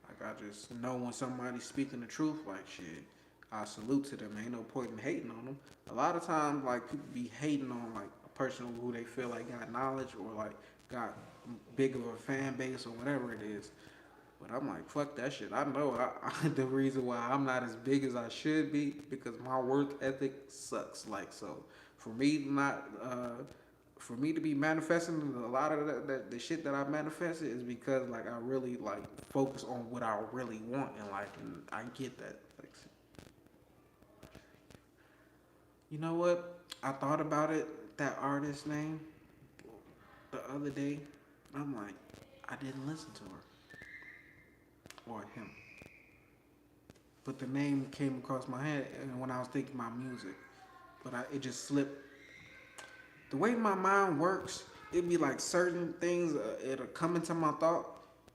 Like I just know when somebody's speaking the truth, like shit, I salute to them. Ain't no point in hating on them. A lot of times, like people be hating on like a person who they feel like got knowledge or like got big of a fan base or whatever it is. But I'm like, fuck that shit. I know the reason why I'm not as big as I should be because my work ethic sucks. Like so, for me not for me to be manifesting a lot of the shit that I manifested is because like I really like focus on what I really want and like and I get that. Like, you know what? I thought about it. That artist name the other day. I'm like, I didn't listen to her or him, but the name came across my head and when I was thinking about music, but it just slipped. The way my mind works, it'd be like certain things it'll come into my thought.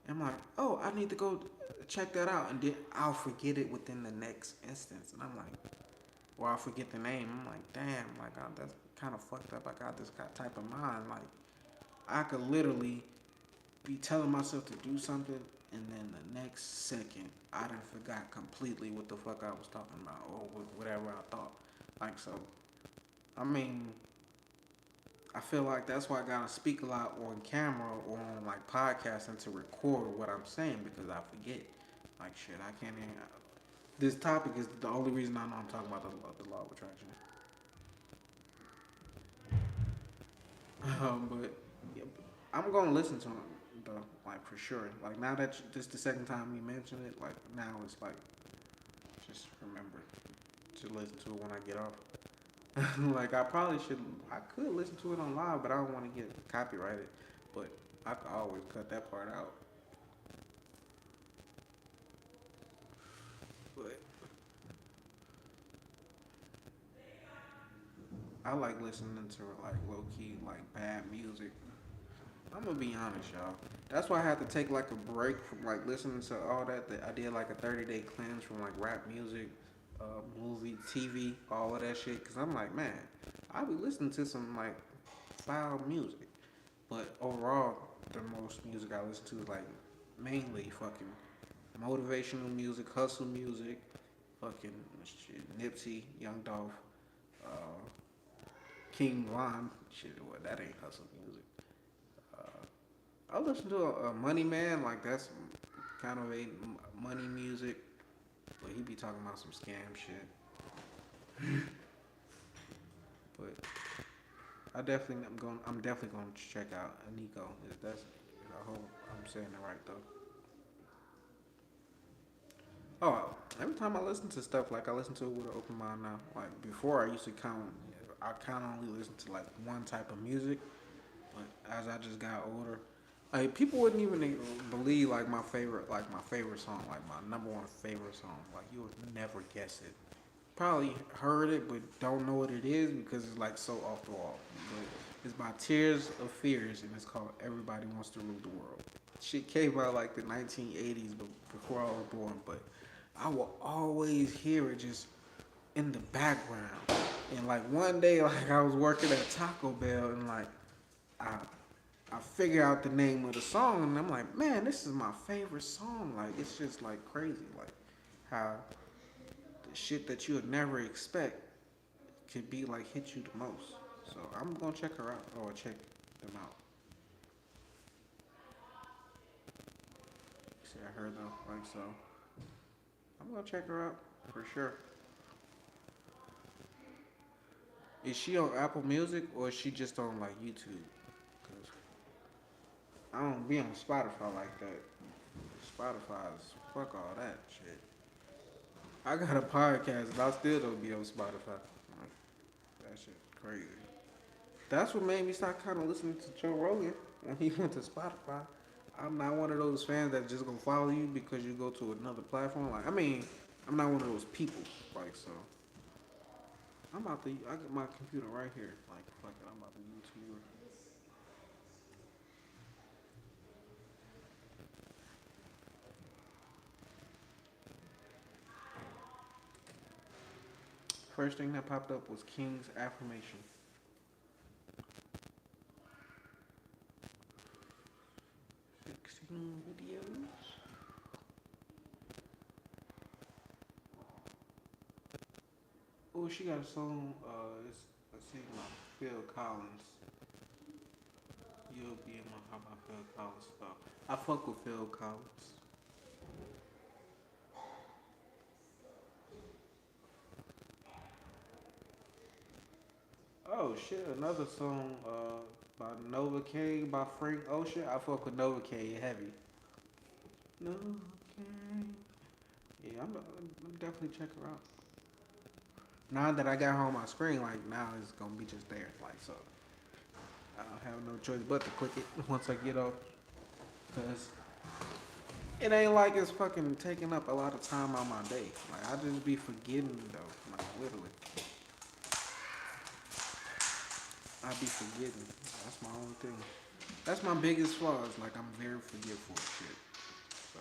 And I'm like, oh, I need to go check that out, and then I'll forget it within the next instance. And I'm like, or I'll forget the name. I'm like, damn, like that's kind of fucked up. I got this type of mind. Like I could literally be telling myself to do something, and then the next second, I done forgot completely what the fuck I was talking about or whatever I thought. Like so, I mean, I feel like that's why I gotta speak a lot on camera or on like podcasting to record what I'm saying because I forget. Like shit, I can't even. This topic is the only reason I know I'm talking about the law of attraction. But yeah, I'm gonna listen to him though, like for sure. Like now that this the second time you mention it, like now it's like just remember to listen to it when I get off. Like I probably should, I could listen to it on live, but I don't want to get copyrighted. But I could always cut that part out. But I like listening to like low key like bad music. I'm gonna be honest, y'all. That's why I had to take like a break from like listening to all that. That I did like a 30-day cleanse from like rap music, movie, TV, all of that shit. Cause I'm like, man, I be listening to some like foul music. But overall, the most music I listen to is like mainly fucking motivational music, hustle music, fucking shit, Nipsey, Young Dolph, uh, King Von. Shit, what that ain't hustle music. I listen to a Money Man, like that's kind of a money music, but he be talking about some scam shit. But I'm definitely gonna check out Nico. That's I hope I'm saying it right though. Oh, every time I listen to stuff, like I listen to it with an open mind now. Like before, I kind of only listen to like one type of music. But as I just got older, like people wouldn't even believe like my favorite song, like my number one favorite song. Like you would never guess it. Probably heard it, but don't know what it is because it's like so off the wall. But it's by Tears of Fears, and it's called "Everybody Wants to Rule the World." Shit came out like the 1980s, but before I was born. But I will always hear it just in the background. And like one day, like I was working at Taco Bell, and like I I figure out the name of the song, and I'm like, man, this is my favorite song. Like it's just like crazy, like how the shit that you would never expect could be like hit you the most. So I'm gonna check her out or check them out. See, I heard though, like so. I'm gonna check her out for sure. Is she on Apple Music or is she just on like YouTube? Cause I don't be on Spotify like that. Spotify is fuck all that shit. I got a podcast and I still don't be on Spotify. Like, that shit crazy. That's what made me start kind of listening to Joe Rogan when he went to Spotify. I'm not one of those fans that just gonna follow you because you go to another platform. Like, I mean, I'm not one of those people. Like, so I got my computer right here. Like, fuck it, I'm about to YouTube. First thing that popped up was King's Affirmation. 16 videos. Oh, she got a song. It's a sing by Phil Collins. You'll be in my how about Phil Collins stuff. I fuck with Phil Collins. Oh shit, another song by Nova K by Frank Ocean. I fuck with Nova K heavy. Nova K. Yeah, I'm definitely check her out. Now that I got her on my screen, like now it's gonna be just there. Like so, I don't have no choice but to click it once I get off. Cause it ain't like it's fucking taking up a lot of time on my day. Like I just be forgetting though. Like literally, I be forgetting. That's my only thing. That's my biggest flaw. Is like I'm very forgetful of shit. So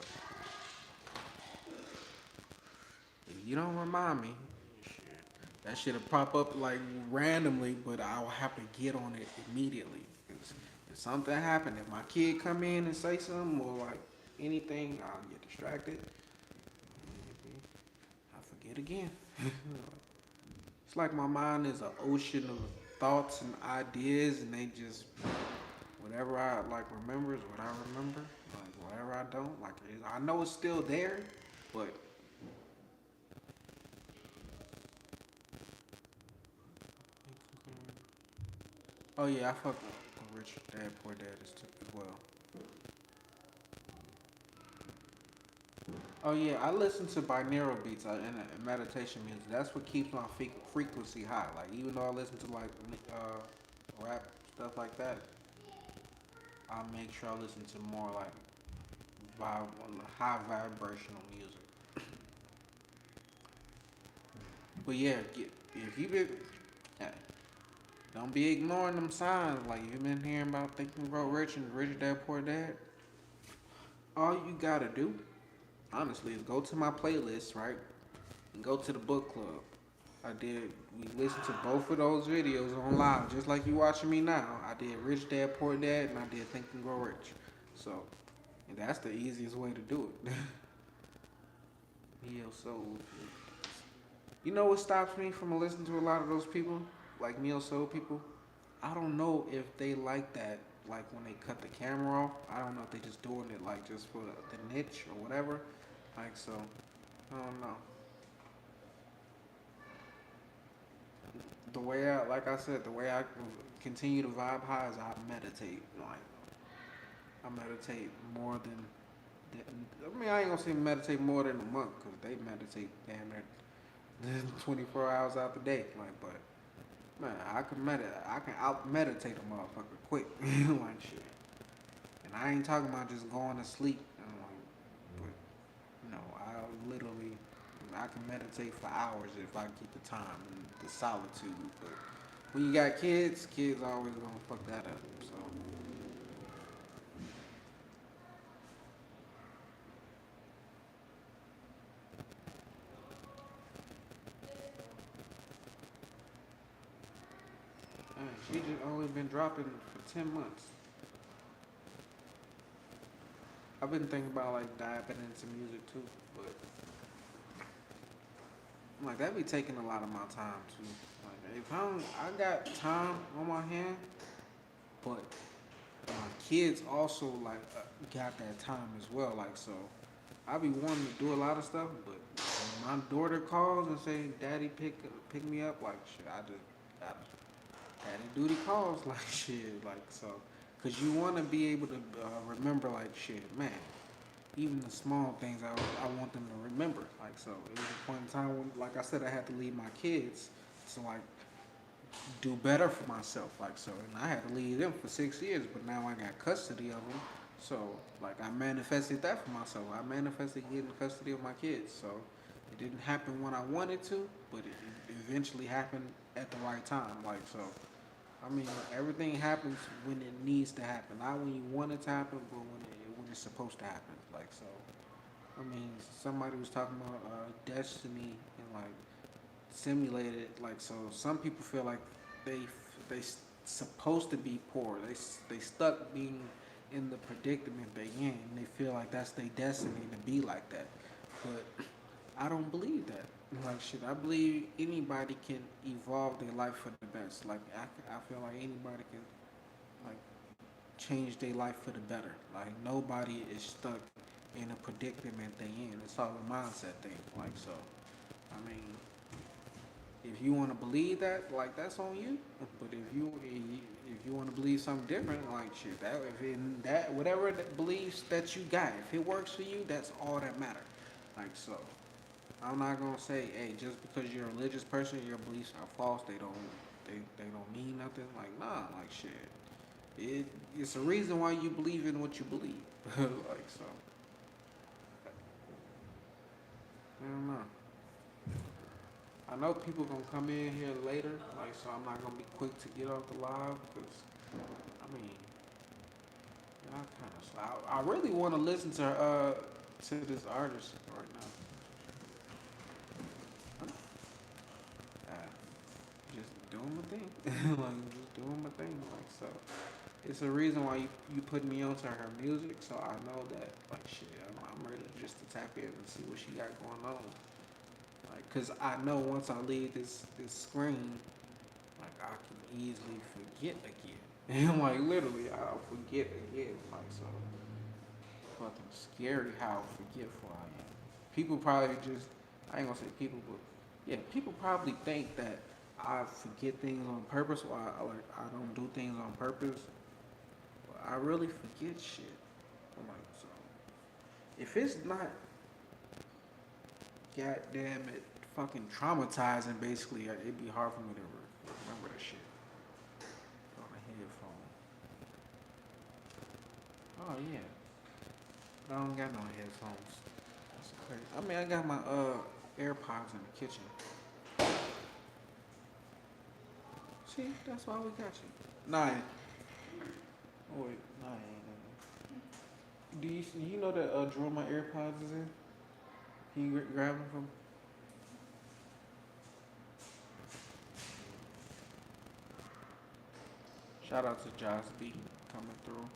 if you don't remind me, shit, that shit'll pop up like randomly, but I'll have to get on it immediately. If something happen, if my kid come in and say something or like anything, I'll get distracted. I forget again. It's like my mind is an ocean of thoughts and ideas, and they just whatever I like remember is what I remember. Like whatever I don't, like I know it's still there, but oh yeah, I fuck with. Rich Dad Poor Dad as well. Oh yeah, I listen to binaural beats and meditation music. That's what keeps my frequency high. Like even though I listen to like rap stuff like that, I make sure I listen to more like high vibrational music. But yeah, if you been, yeah, don't be ignoring them signs. Like you've been hearing about Think and Grow Rich and Rich Dad Poor Dad. All you gotta do, honestly, is go to my playlist, right? And go to the book club. I did. We listened to both of those videos on live, just like you watching me now. I did Rich Dad Poor Dad, and I did Think and Grow Rich. So, and that's the easiest way to do it. Neo Soul. You know what stops me from listening to a lot of those people, like Neo Soul people? I don't know if they like that, like when they cut the camera off. I don't know if they just doing it like just for the niche or whatever. Like so, I don't know. The way I, like I said, the way I continue to vibe high is I meditate. Like I meditate more than. I mean, I ain't gonna say meditate more than a month because they meditate damn near 24 hours out the day. Like, but man, I can meditate. I can out meditate a motherfucker quick. Like shit. And I ain't talking about just going to sleep. And like, but no, I literally, I can meditate for hours if I get the time and the solitude. But when you got kids, kids always gonna fuck that up. So man, she just only been dropping for 10 months. I've been thinking about like diving into music too, but I'm like that be taking a lot of my time too. Like if I got time on my hand, but my kids also like got that time as well. Like so, I be wanting to do a lot of stuff, but when my daughter calls and say, "Daddy, pick me up," like shit, I just got daddy duty calls, like shit, like so, cause you want to be able to remember, like shit, man. Even the small things I want them to remember. Like so, it was a point in time when, like I said, I had to leave my kids to like do better for myself. Like so, and I had to leave them for 6 years, but now I got custody of them. So like I manifested that for myself. I manifested getting custody of my kids. So it didn't happen when I wanted to, but it eventually happened at the right time. Like so, I mean everything happens when it needs to happen, not when you want it to happen, but when it's supposed to happen. Like so. I mean, somebody was talking about destiny and like simulated. Like so, some people feel like they they supposed to be poor. They stuck being in the predicament they in. They feel like that's their destiny to be like that. But I don't believe that. Like shit, I believe anybody can evolve their life for the best. Like I feel like anybody can like change their life for the better. Like nobody is stuck in a predicament they in. It's all a mindset thing. Like so, I mean, if you want to believe that, like that's on you. But if you want to believe something different, like shit, that if in that whatever that beliefs that you got, if it works for you, that's all that matter. Like so, I'm not gonna say, hey, just because you're a religious person, your beliefs are false. They don't mean nothing. Like nah, like shit. It's a reason why you believe in what you believe. Like so, I don't know. I know people gonna come in here later, like so. I'm not gonna be quick to get off the live because, I mean, y'all kind of. So I really want to listen to this artist right now. Uh, just doing my thing, like just doing my thing, like so. It's a reason why you put me onto her music, so I know that like shit. I'm ready just to tap in and see what she got going on. Like, cause I know once I leave this screen, like I can easily forget again. And like literally, I'll forget again. Like so, fucking scary how forgetful I am. People probably just, I ain't gonna say people, but yeah, people probably think that I forget things on purpose, or I don't do things on purpose. I really forget shit. I'm like, so if it's not goddamn it fucking traumatizing, basically, it'd be hard for me to remember the shit on a headphone. Oh yeah, but I don't got no headphones. That's crazy. I mean, I got my AirPods in the kitchen. See, that's why we got you. Nine. Oh wait, nine. Do you know that drawer my AirPods is in? Can you grab them from? Shout out to Josh B coming through.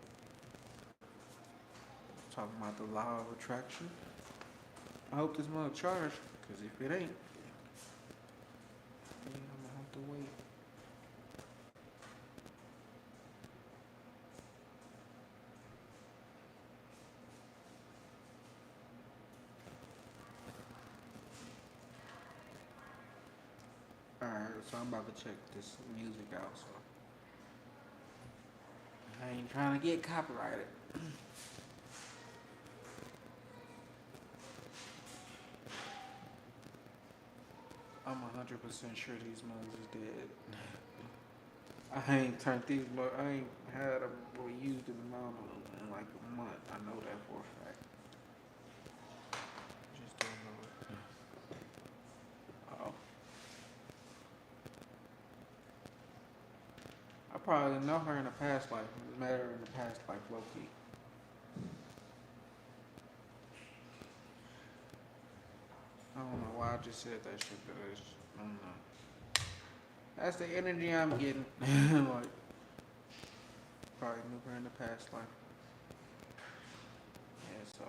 Talking about the law of attraction. I hope this mother charged, cause if it ain't, then I'm gonna have to wait. Alright, so I'm about to check this music out, so I ain't trying to get copyrighted. I'm 100% sure these mothers is dead. I ain't turned these, I ain't had them or used them in like a month. I know that for a fact. Just don't know it. Oh, I probably know her in a past life. Met her in the past life, low key. I don't know why I just said that shit, but I don't know. That's the energy I'm getting. Like, probably knew her in the past life. Yeah, so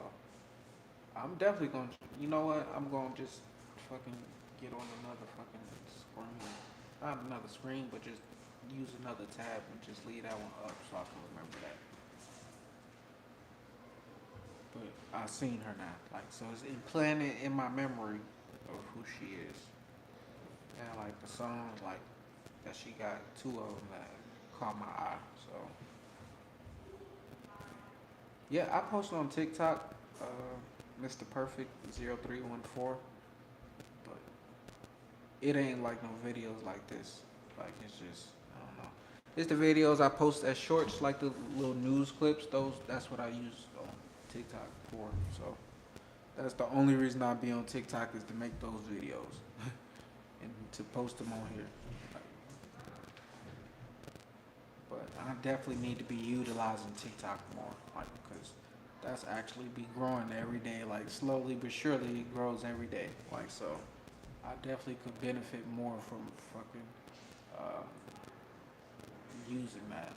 I'm definitely gonna. You know what? I'm gonna just fucking get on another fucking screen. Not another screen, but just use another tab and just leave that one up so I can remember that. But I seen her now, like so it's implanted in my memory of who she is. And like the songs, like that she got two of them that caught my eye. So yeah, I posted on TikTok, Mr. Perfect 0314, but it ain't like no videos like this. Like it's just I don't know. It's the videos I post as shorts, like the little news clips. Those that's what I use on TikTok for. So that's the only reason I be on TikTok is to make those videos and to post them on here. But I definitely need to be utilizing TikTok more, like because that's actually be growing every day. Like slowly but surely, it grows every day. Like so, I definitely could benefit more from fucking uh, using that.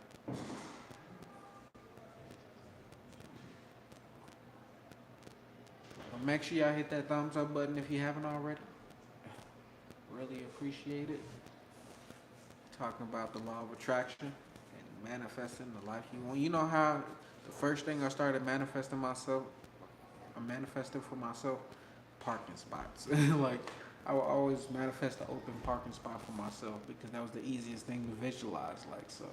But make sure y'all hit that thumbs up button if you haven't already. Really appreciate it. Talking about the law of attraction and manifesting the life you want. You know how the first thing I started manifesting myself, I manifested for myself parking spots. Like I would always manifest an open parking spot for myself because that was the easiest thing to visualize. Like so,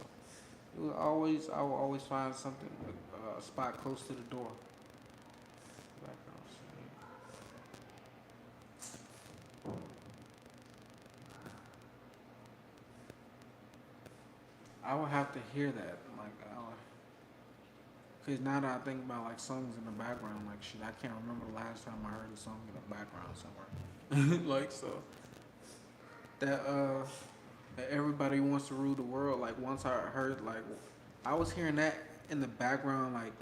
it was always I would always find something a spot close to the door. Background I would have to hear that. Like, cause now that I think about like songs in the background, like shit, I can't remember the last time I heard a song in the background somewhere. Like so, that that everybody wants to rule the world. Like once I heard like, I was hearing that in the background like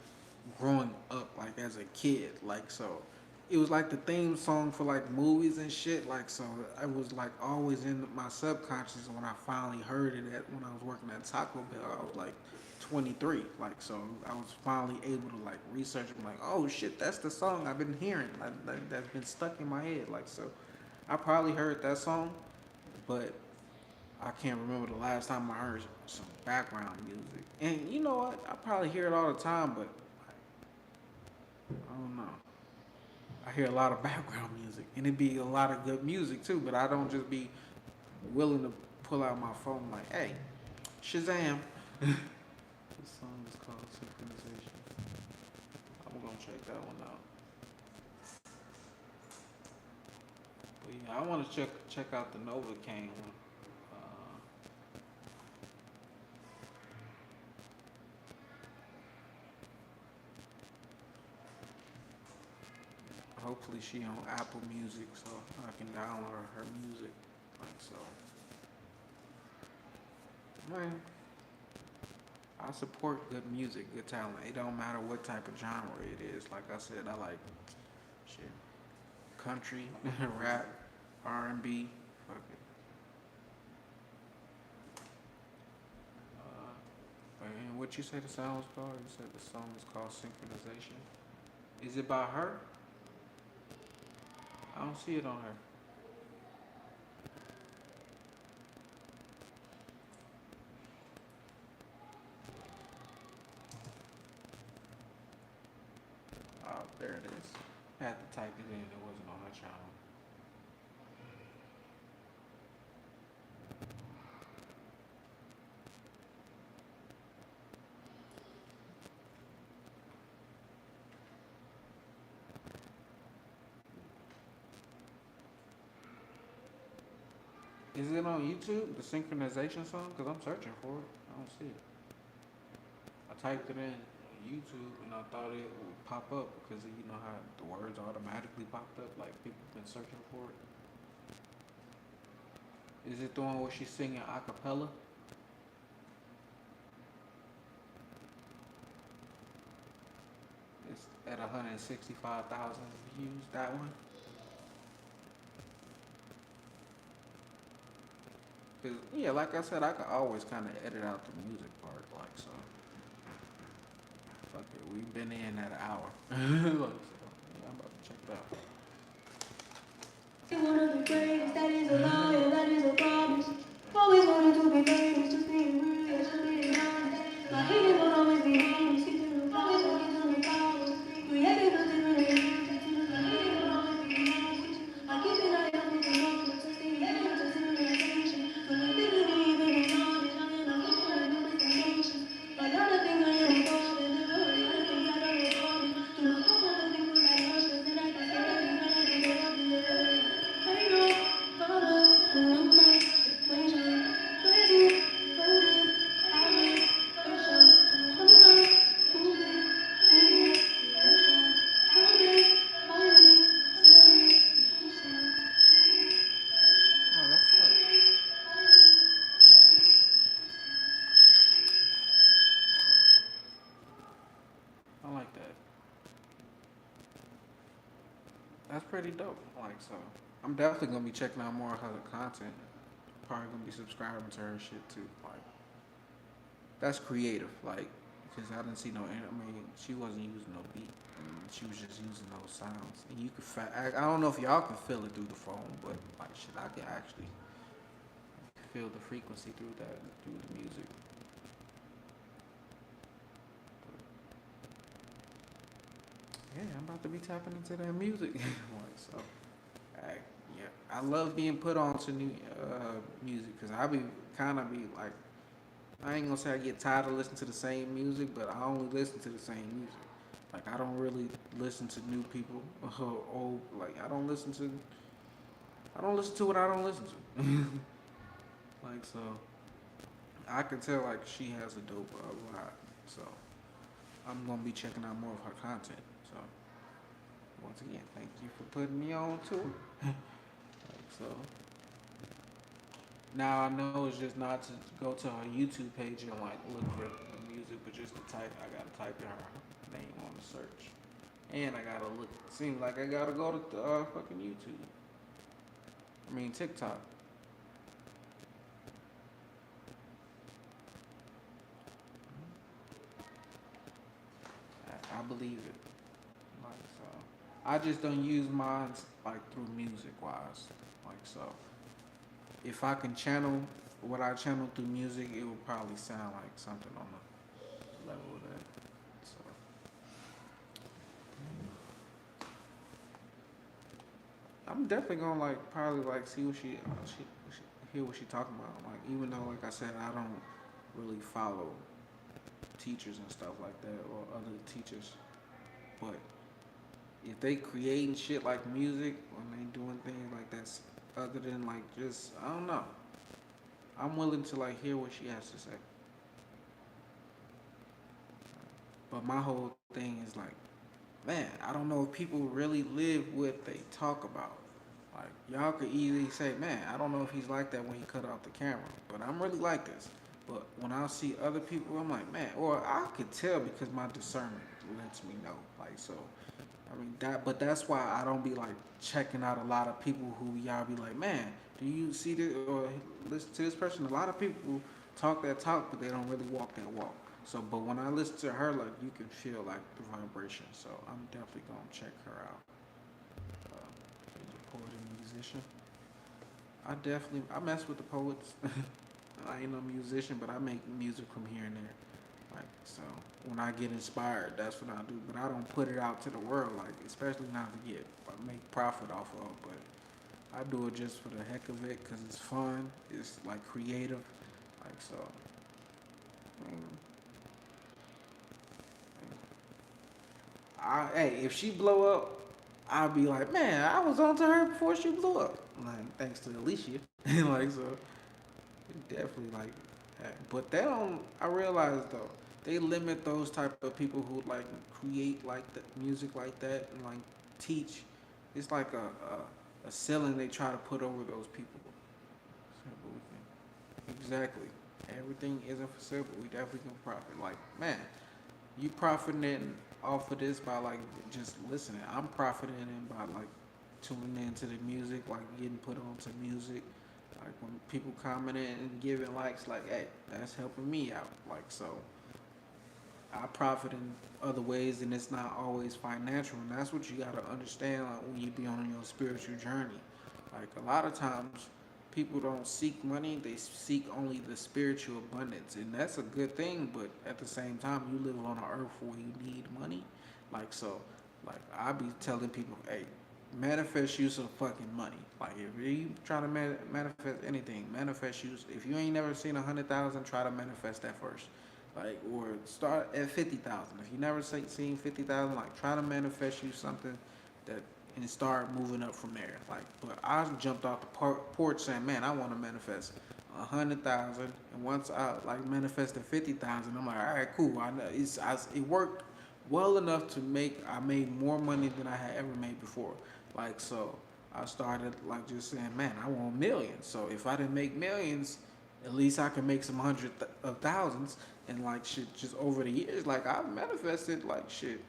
growing up, like as a kid. Like so, it was like the theme song for like movies and shit. Like so, I was like always in my subconscious. When I finally heard it at when I was working at Taco Bell, I was like 23. Like so, I was finally able to like research. I'm like, oh shit, that's the song I've been hearing. Like that's been stuck in my head. Like so, I probably heard that song, but I can't remember the last time I heard some background music. And you know what? I probably hear it all the time, but I don't know. I hear a lot of background music, and it be a lot of good music too. But I don't just be willing to pull out my phone like, "Hey, Shazam!" This song is called too. Yeah, I want to check out the Novocaine one. Hopefully she on Apple Music so I can download her music. Like so, man, I support good music, good talent. It don't matter what type of genre it is. Like I said, I like shit, country, rap, R&B. Fuck it. And what you say the song was called? You said the song is called Synchronization. Is it by her? I don't see it on her. Oh, there it is. I had to type it in. It wasn't on her channel. Is it on YouTube, the synchronization song? Because I'm searching for it. I don't see it. I typed it in YouTube and I thought it would pop up because you know how the words automatically popped up, like people been searching for it. Is it the one where she's singing a cappella? It's at 165,000 views, that one? Cause yeah, like I said, I could always kind of edit out the music part, like so. Fuck it, we've been in at an hour. Look, so, yeah, I'm about to check it out. One of the greatest, that is a lie, and that is a promise. Always wanted to be famous, just being real, just being honest. My haters won't always be honest, keeping the promise, always on the promise. We have nothing really important, my haters won't always be honest. I keep it out of the emotions, just the evidence of civilization. From the beginning, even in knowledge, I am not looking for new destination. A lot of things I am involved in, a lot of things I don't involve in. Do not come up with people that rush, but then I can say everything I do, they love me. Oh, that's tight. I like that. That's pretty dope. Like so, I'm definitely gonna be checking out more of her content. Probably gonna be subscribing to her shit too. Like that's creative. Like because I didn't see no. I mean, she wasn't using no beat. She was just using those sounds, and you could. I don't know if y'all can feel it through the phone, but like shit, I can actually feel the frequency through that through the music. Yeah, I'm about to be tapping into that music. Like so. I, yeah, I love being put on to new music because I be kind of be like, I ain't gonna say I get tired of listening to the same music, but I only listen to the same music. Like I don't really listen to new people old. Like I don't listen to what I don't listen to. Like so, I can tell like she has a dope lot. So I'm gonna be checking out more of her content. So once again, thank you for putting me on to it. Like so. Now I know it's just not to go to her YouTube page and like look for the music, but just to type. I gotta type in her name on the search, and I gotta look. Seems like I gotta go to fucking YouTube. I mean TikTok. I believe it. Like so, I just don't use mine like through music wise. Like so, if I can channel what I channel through music, it would probably sound like something on the level of that. So I'm definitely gonna like probably like see what she hear what she talking about. Like even though like I said I don't really follow teachers and stuff like that or other teachers, but if they creating shit like music when they doing things like that, other than like just I don't know. I'm willing to like hear what she has to say. But my whole thing is like, man, I don't know if people really live what they talk about. Like y'all could easily say, man, I don't know if he's like that when he cut off the camera, but I'm really like this. But when I see other people, I'm like, man, or I could tell because my discernment lets me know. Like so, I mean that, but that's why I don't be like checking out a lot of people who y'all be like, man, do you see this or listen to this person? A lot of people talk that talk, but they don't really walk that walk. So, but when I listen to her, like you can feel like the vibration. So I'm definitely gonna check her out. She's a poet and musician. I mess with the poets. I ain't no musician, but I make music from here and there. Like so, when I get inspired, that's what I do. But I don't put it out to the world, like especially not to get make profit off of. But I do it just for the heck of it, cause it's fun. It's like creative, like so. I mean, hey, if she blow up, I'll be like, man, I was on to her before she blew up. Like thanks to Alicia, like so. Definitely like that. But they don't. I realize though they limit those type of people who like create like the music like that and like teach. It's like a ceiling they try to put over those people. So, exactly. Everything isn't for sale, but we definitely can profit. Like man, you profiting off of this by like just listening. I'm profiting by like tuning into the music, like getting put onto music. Like when people commenting and giving likes, like, hey, that's helping me out. Like so, I profit in other ways, and it's not always financial. And that's what you gotta understand, like when you be on your spiritual journey. Like a lot of times, people don't seek money; they seek only the spiritual abundance, and that's a good thing. But at the same time, you live on an earth where you need money. Like so, like I be telling people, hey, manifest you some fucking money. Like if you try to manifest anything, manifest you. If you ain't never seen 100,000, try to manifest that first. Like or start at 50,000. If you never seen 50,000, like try to manifest you something that and start moving up from there. Like, but I jumped off the porch saying, man, I want to manifest 100,000, and once I like manifested 50,000, I'm like, all right, cool. It worked well enough to make I made more money than I had ever made before. Like so, I started like just saying, man, I want millions. So if I didn't make millions, at least I can make some of thousands. And like shit, just over the years, like I've manifested like shit.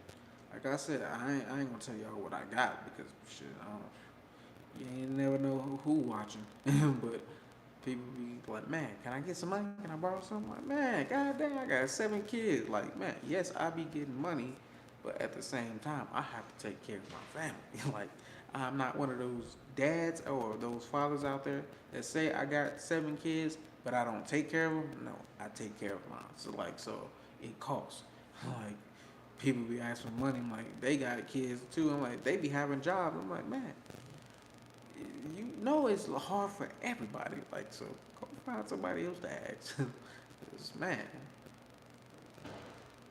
Like I said, I ain't gonna tell y'all what I got because shit, I don't. You ain't never know who watching, but people be like, man, can I get some money? Can I borrow something? Like, man, goddamn, I got 7 kids. Like, man, yes, I be getting money, but at the same time, I have to take care of my family. Like, I'm not one of those dads or those fathers out there that say I got 7 kids, but I don't take care of them. No, I take care of mine. So like, so it costs. Like, people be asking for money. I'm like, they got kids too. I'm like, they be having jobs. I'm like, man, you know it's hard for everybody. Like, so go find somebody else to ask. 'Cause, man.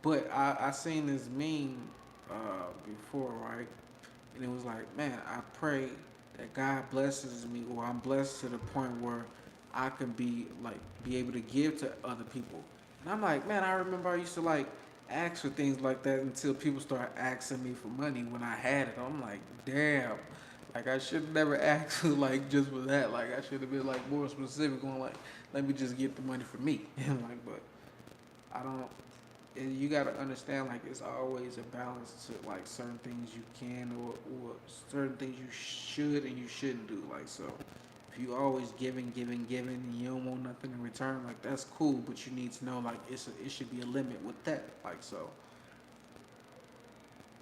But I seen this meme before, right? And it was like, man, I pray that God blesses me, or I'm blessed to the point where I can be able to give to other people. And I'm like, man, I remember I used to like ask for things like that until people started asking me for money when I had it. I'm like, damn. Like I should have never asked for like just for that. Like I should have been like more specific on like, let me just get the money for me. And like, but I don't. And you gotta understand like it's always a balance to like certain things you can or certain things you should and you shouldn't do. Like so, if you always giving, and you don't want nothing in return, like that's cool. But you need to know like it should be a limit with that. Like so,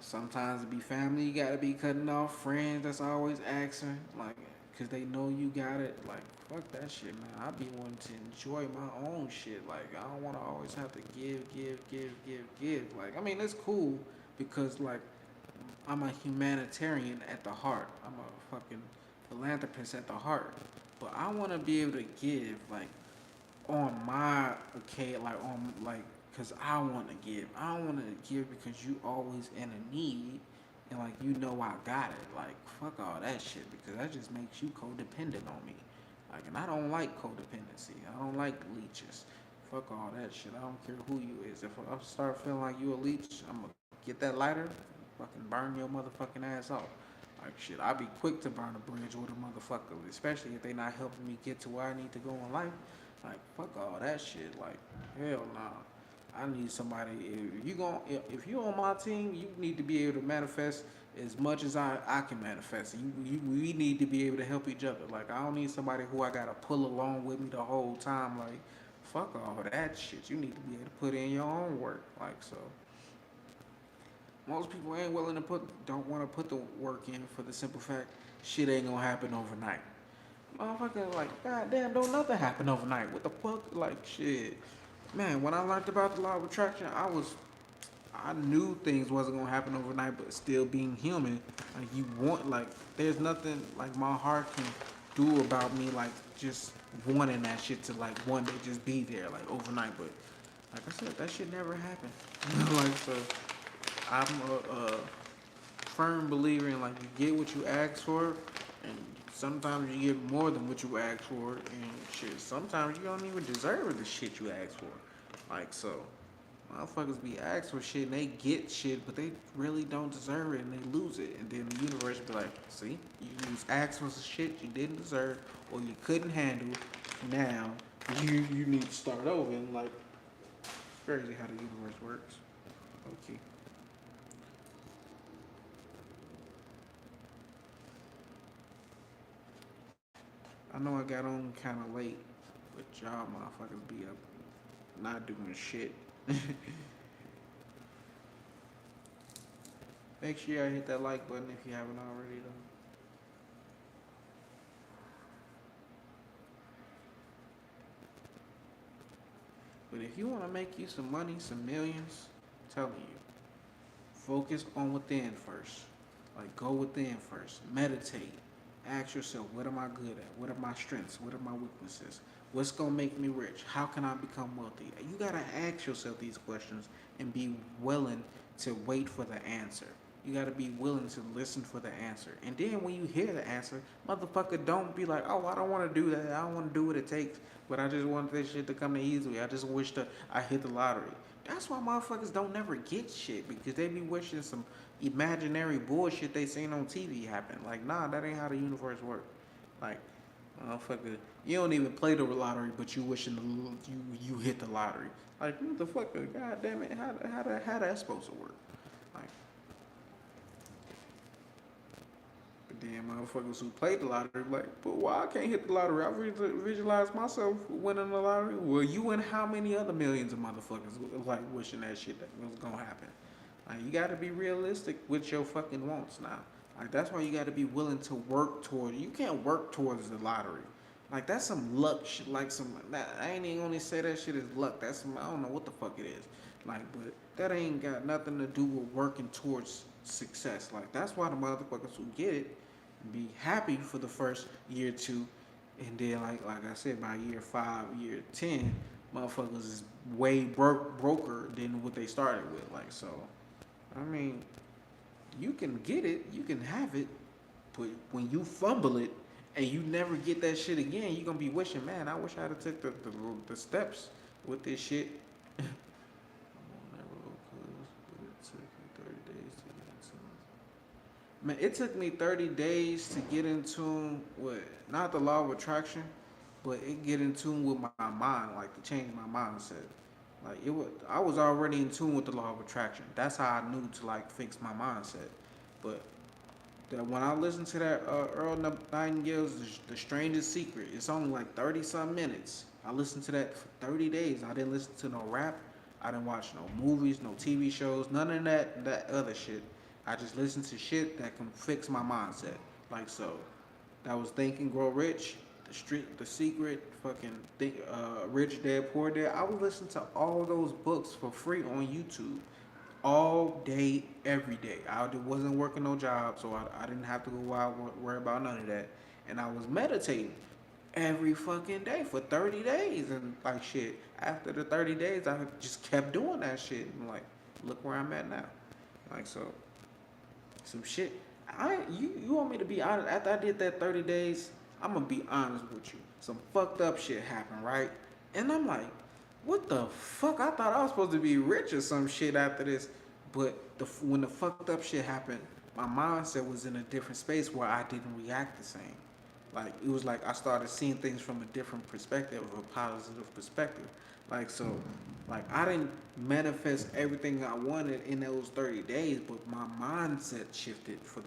sometimes it be family you gotta be cutting off, friends that's always asking, like, cause they know you got it. Like, fuck that shit, man. I be wanting to enjoy my own shit. Like, I don't wanna always have to give. Like, I mean, it's cool because, like, I'm a humanitarian at the heart. I'm a fucking philanthropist at the heart. But I wanna be able to give, like, on my okay, like cause I want to give. I don't want to give because you always in a need, and like you know I got it. Like fuck all that shit because that just makes you codependent on me. Like, and I don't like codependency. I don't like leeches. Fuck all that shit. I don't care who you is. If I start feeling like you a leech, I'm gonna get that lighter, fucking burn your motherfucking ass off. Like shit, I'll be quick to burn a bridge with a motherfucker, especially if they not helping me get to where I need to go in life. Like fuck all that shit. Like hell nah. I need somebody. If you on my team, you need to be able to manifest as much as I can manifest. We need to be able to help each other. Like I don't need somebody who I gotta pull along with me the whole time. Like fuck all that shit. You need to be able to put in your own work. Like so, most people ain't willing to don't want to put the work in for the simple fact shit ain't gonna happen overnight. Motherfucker, like, goddamn, don't nothing happen overnight. What the fuck? Like, shit. Man, when I learned about the law of attraction, I knew things wasn't gonna happen overnight, but still being human, like, there's nothing, like, my heart can do about me, like, just wanting that shit to, like, one day just be there, like, overnight. But, like I said, that shit never happened. Like, so, I'm a firm believer in like you get what you ask for, and sometimes you get more than what you ask for, and shit. Sometimes you don't even deserve the shit you ask for. Like so, motherfuckers be asked for shit and they get shit, but they really don't deserve it and they lose it, and then the universe be like, see, you was asked for some shit you didn't deserve or you couldn't handle. Now you need to start over, and like it's crazy how the universe works. Okay. I know I got on kind of late, but y'all motherfuckers be up not doing shit. Make sure y'all hit that like button if you haven't already though. But if you want to make you some money, some millions, I'm telling you, focus on within first. Like go within first. Meditate. Ask yourself, what am I good at? What are my strengths? What are my weaknesses? What's gonna make me rich? How can I become wealthy? You gotta ask yourself these questions and be willing to wait for the answer. You gotta be willing to listen for the answer. And then when you hear the answer, motherfucker, don't be like, oh, I don't wanna do that. I don't wanna do what it takes. But I just want this shit to come to easily. I just wish that I hit the lottery. That's why motherfuckers don't never get shit because they be wishing some imaginary bullshit they seen on TV happen. Like, nah, that ain't how the universe works. Like, motherfucker, you don't even play the lottery, but you wishing you hit the lottery. Like, motherfucker, god damn it, how that supposed to work? Like, but then motherfuckers who played the lottery, like, but why I can't hit the lottery? I visualize myself winning the lottery. Well, you and how many other millions of motherfuckers like wishing that shit that was gonna happen? Like, you gotta be realistic with your fucking wants now. Like that's why you gotta be willing to work toward it. You can't work towards the lottery. Like that's some luck shit. Like some I ain't even gonna say that shit is luck. That's some I don't know what the fuck it is. Like, but that ain't got nothing to do with working towards success. Like that's why the motherfuckers who get it be happy for the first year or two, and then like I said, by year 5, year 10, motherfuckers is way broker than what they started with. Like so, I mean, you can get it, you can have it, but when you fumble it and you never get that shit again, you're gonna be wishing, man, I wish I'd have took the steps with this shit. Man, it took me 30 days to get in tune with not the law of attraction, but it get in tune with my mind, like to change my mindset. Like I was already in tune with the law of attraction. That's how I knew to like fix my mindset. But that when I listened to that Earl Nightingale's The Strangest Secret, it's only like 30 some minutes. I listened to that for 30 days. I didn't listen to no rap. I didn't watch no movies, no TV shows, none of that other shit. I just listened to shit that can fix my mindset. Like so. That was Think and Grow Rich, The Secret, fucking Rich Dad Poor Dad. I was listening to all those books for free on YouTube all day, every day. I wasn't working no job, so I didn't have to go out worry about none of that. And I was meditating every fucking day for 30 days. And like shit, after the 30 days, I just kept doing that shit. And like, look where I'm at now. Like so, some shit. You want me to be honest? After I did that 30 days, I'm gonna be honest with you. Some fucked up shit happened, right? And I'm like, what the fuck? I thought I was supposed to be rich or some shit after this. But when the fucked up shit happened, my mindset was in a different space where I didn't react the same. Like it was like I started seeing things from a different perspective, a positive perspective. Like so, like I didn't manifest everything I wanted in those 30 days, but my mindset shifted for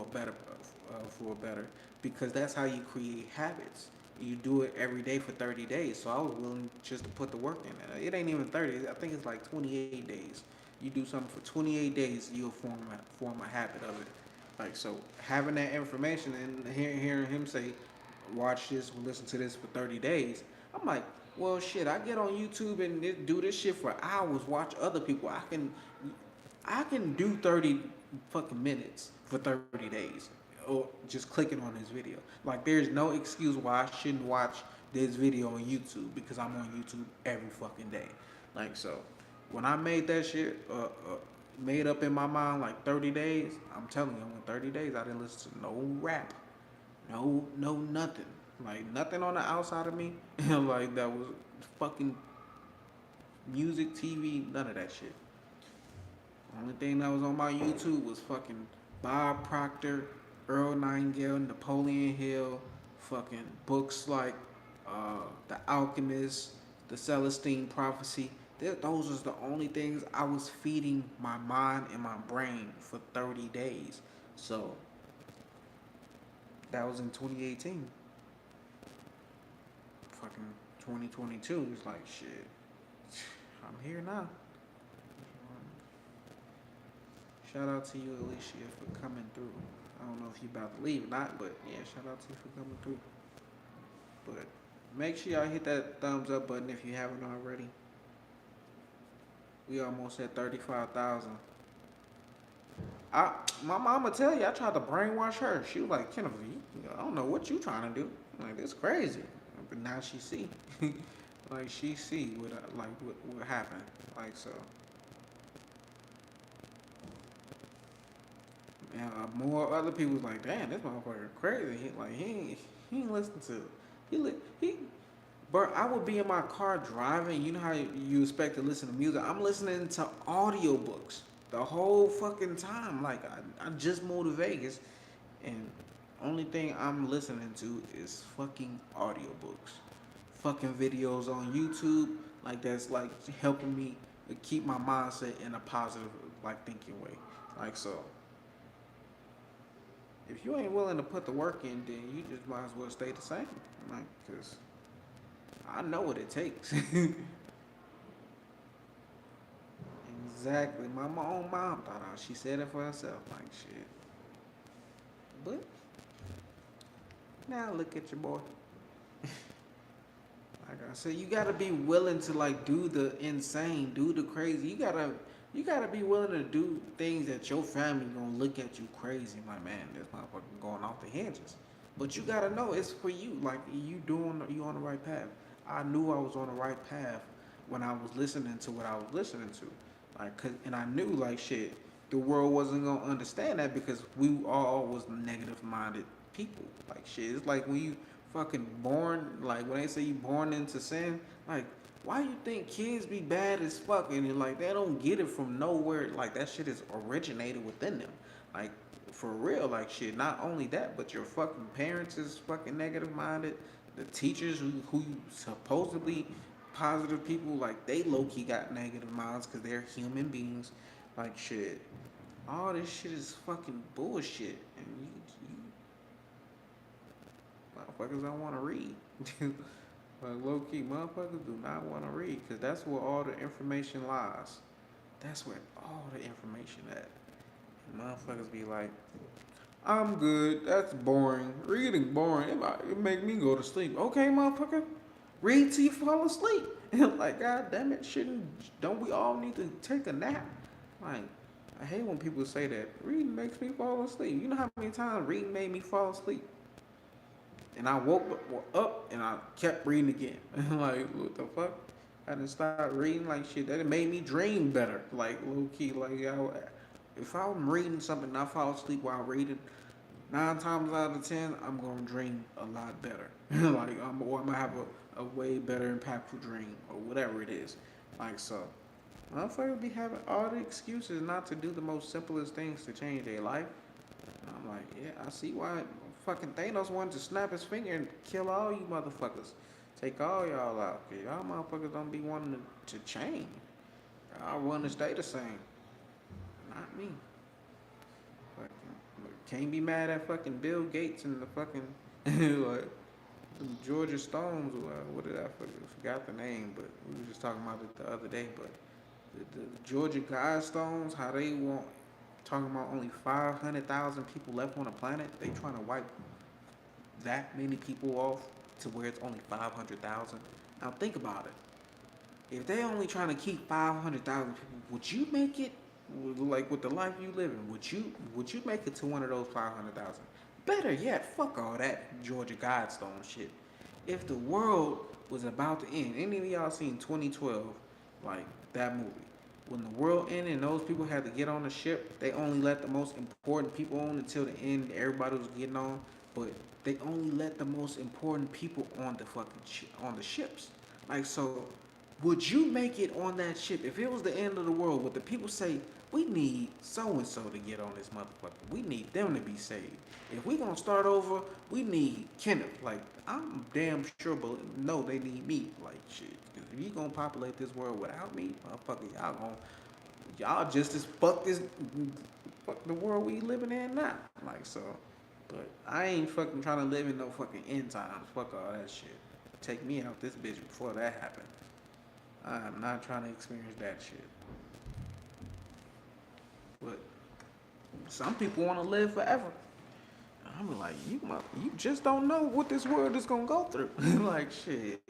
a better for a better because that's how you create habits. You do it every day for 30 days. So I was willing just to put the work in. It ain't even 30. I think it's like 28 days. You do something for 28 days, you'll form a habit of it. Like so, having that information and hearing him say, "Watch this, listen to this for 30 days," I'm like, "Well, shit, I get on YouTube and do this shit for hours. Watch other people. I can do 30 fucking minutes for 30 days, or just clicking on his video. Like, there's no excuse why I shouldn't watch this video on YouTube because I'm on YouTube every fucking day. Like so, when I made that shit made up in my mind like 30 days, I'm telling you, in 30 days I didn't listen to no rap, no nothing, like nothing on the outside of me, like that was fucking music, TV, none of that shit. The only thing that was on my YouTube was fucking Bob Proctor, Earl Nightingale, Napoleon Hill, fucking books like The Alchemist, The Celestine Prophecy. Those was the only things I was feeding my mind and my brain for 30 days. So that was in 2018. Fucking 2022 is like shit. I'm here now. Shout out to you, Alicia, for coming through. I don't know if you about to leave or not, but yeah, shout out to you for coming through. But make sure y'all hit that thumbs up button if you haven't already. We almost at 35,000. My mama tell you I tried to brainwash her. She was like, Kenneth, I don't know what you trying to do. I'm like, this crazy. But now she see, like she see what happened. Like so. And more other people was like, damn, this motherfucker crazy. He ain't listen to he Bro, I would be in my car driving. You know how you expect to listen to music? I'm listening to audiobooks the whole fucking time. Like I just moved to Vegas, and only thing I'm listening to is fucking audiobooks, fucking videos on YouTube. Like that's like helping me keep my mindset in a positive like thinking way. Like so, if you ain't willing to put the work in, then you just might as well stay the same. Like, cause I know what it takes. Exactly. My own mom thought she said it for herself. Like shit. But now look at your boy. Like I said, you gotta be willing to like do the insane, do the crazy. You gotta be willing to do things that your family gonna look at you crazy. Like man, this motherfucker going off the hinges. But you gotta know it's for you. Like you on the right path. I knew I was on the right path when I was listening to what I was listening to. And I knew like shit, the world wasn't gonna understand that because we all was negative minded people. Like shit, it's like when you fucking born, like when they say you born into sin, like why you think kids be bad as fuck and like they don't get it from nowhere? Like that shit is originated within them. Like for real, like shit. Not only that, but your fucking parents is fucking negative minded. The teachers who supposedly positive people, like they low key got negative minds because they're human beings. Like shit, all this shit is fucking bullshit, and you motherfuckers don't want to read. Like low key, motherfuckers do not want to read because that's where all the information lies. That's where all the information at. And motherfuckers be like, I'm good. That's boring. Reading boring. It make me go to sleep. Okay, motherfucker. Read till you fall asleep. And like, god damn it, shouldn't don't we all need to take a nap? Like, I hate when people say that. Reading makes me fall asleep. You know how many times reading made me fall asleep? And I woke up and I kept reading again. Like, what the fuck? I didn't start reading like shit. That made me dream better. Like low key, like if I'm reading something and I fall asleep while reading, 9 times out of 10, I'm gonna dream a lot better. Or I'm gonna have a way better impactful dream or whatever it is. Like so, motherfuckers be having all the excuses not to do the most simplest things to change their life. And I'm like, yeah, I see why fucking Thanos wanted to snap his finger and kill all you motherfuckers, take all y'all out. Cause y'all motherfuckers don't be wanting to change. Y'all want to stay the same. Not me. Fucking can't be mad at fucking Bill Gates and the fucking like the Georgia Stones. What did I forgot the name? But we were just talking about it the other day. But the Georgia Guidestones, how they want talking about only 500,000 people left on the planet. They trying to wipe that many people off to where it's only 500,000. Now think about it. If they only trying to keep 500,000 people, would you make it? Like with the life you live in, would you make it to one of those 500,000? Better yet, fuck all that Georgia Guidestone shit. If the world was about to end, any of y'all seen 2012, like that movie? When the world ended and those people had to get on the ship, they only let the most important people on until the end. Everybody was getting on, but they only let the most important people on the on the ships. Like so, would you make it on that ship if it was the end of the world? Would the people say we need so and so to get on this motherfucker? We need them to be saved. If we gonna start over, we need Kenneth. Like I'm damn sure, but no, they need me. Like shit. If you gonna populate this world without me, motherfucker, y'all just as fuck the world we living in now. Like so, but I ain't fucking trying to live in no fucking end times. Fuck all that shit. Take me out this bitch before that happened. I'm not trying to experience that shit. But some people want to live forever. I'm like, you just don't know what this world is gonna go through. Like shit,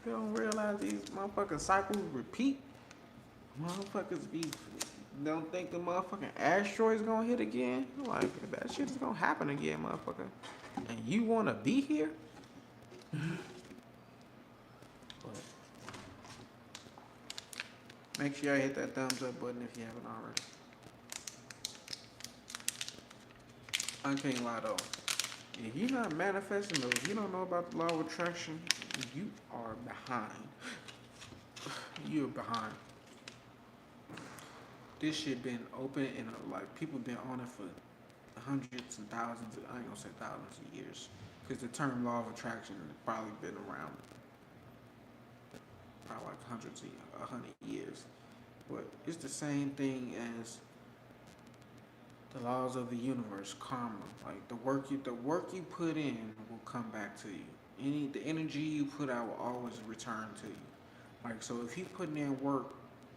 you don't realize these motherfucking cycles repeat. Motherfuckers don't think the motherfucking asteroid's gonna hit again. Like that shit is gonna happen again, motherfucker. And you wanna be here? But make sure you hit that thumbs up button if you haven't already. I can't lie though. If you're not manifesting those, you don't know about the law of attraction, you are behind. You're behind. This shit been open and like people been on it for hundreds and thousands. I ain't gonna say thousands of years, because the term law of attraction has probably been around probably like hundreds of 100 years. But it's the same thing as the laws of the universe, karma. Like the work you put in will come back to you. The energy you put out will always return to you. Like so, if you put in work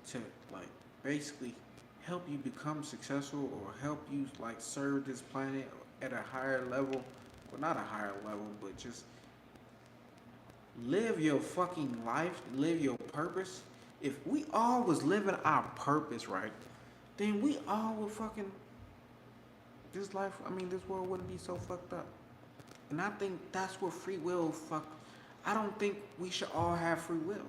to like basically help you become successful or help you like serve this planet at a higher level, well not a higher level, but just live your fucking life, live your purpose. If we all was living our purpose right, then we all would fucking this life. I mean, this world wouldn't be so fucked up. And I think that's what free will fuck. I don't think we should all have free will.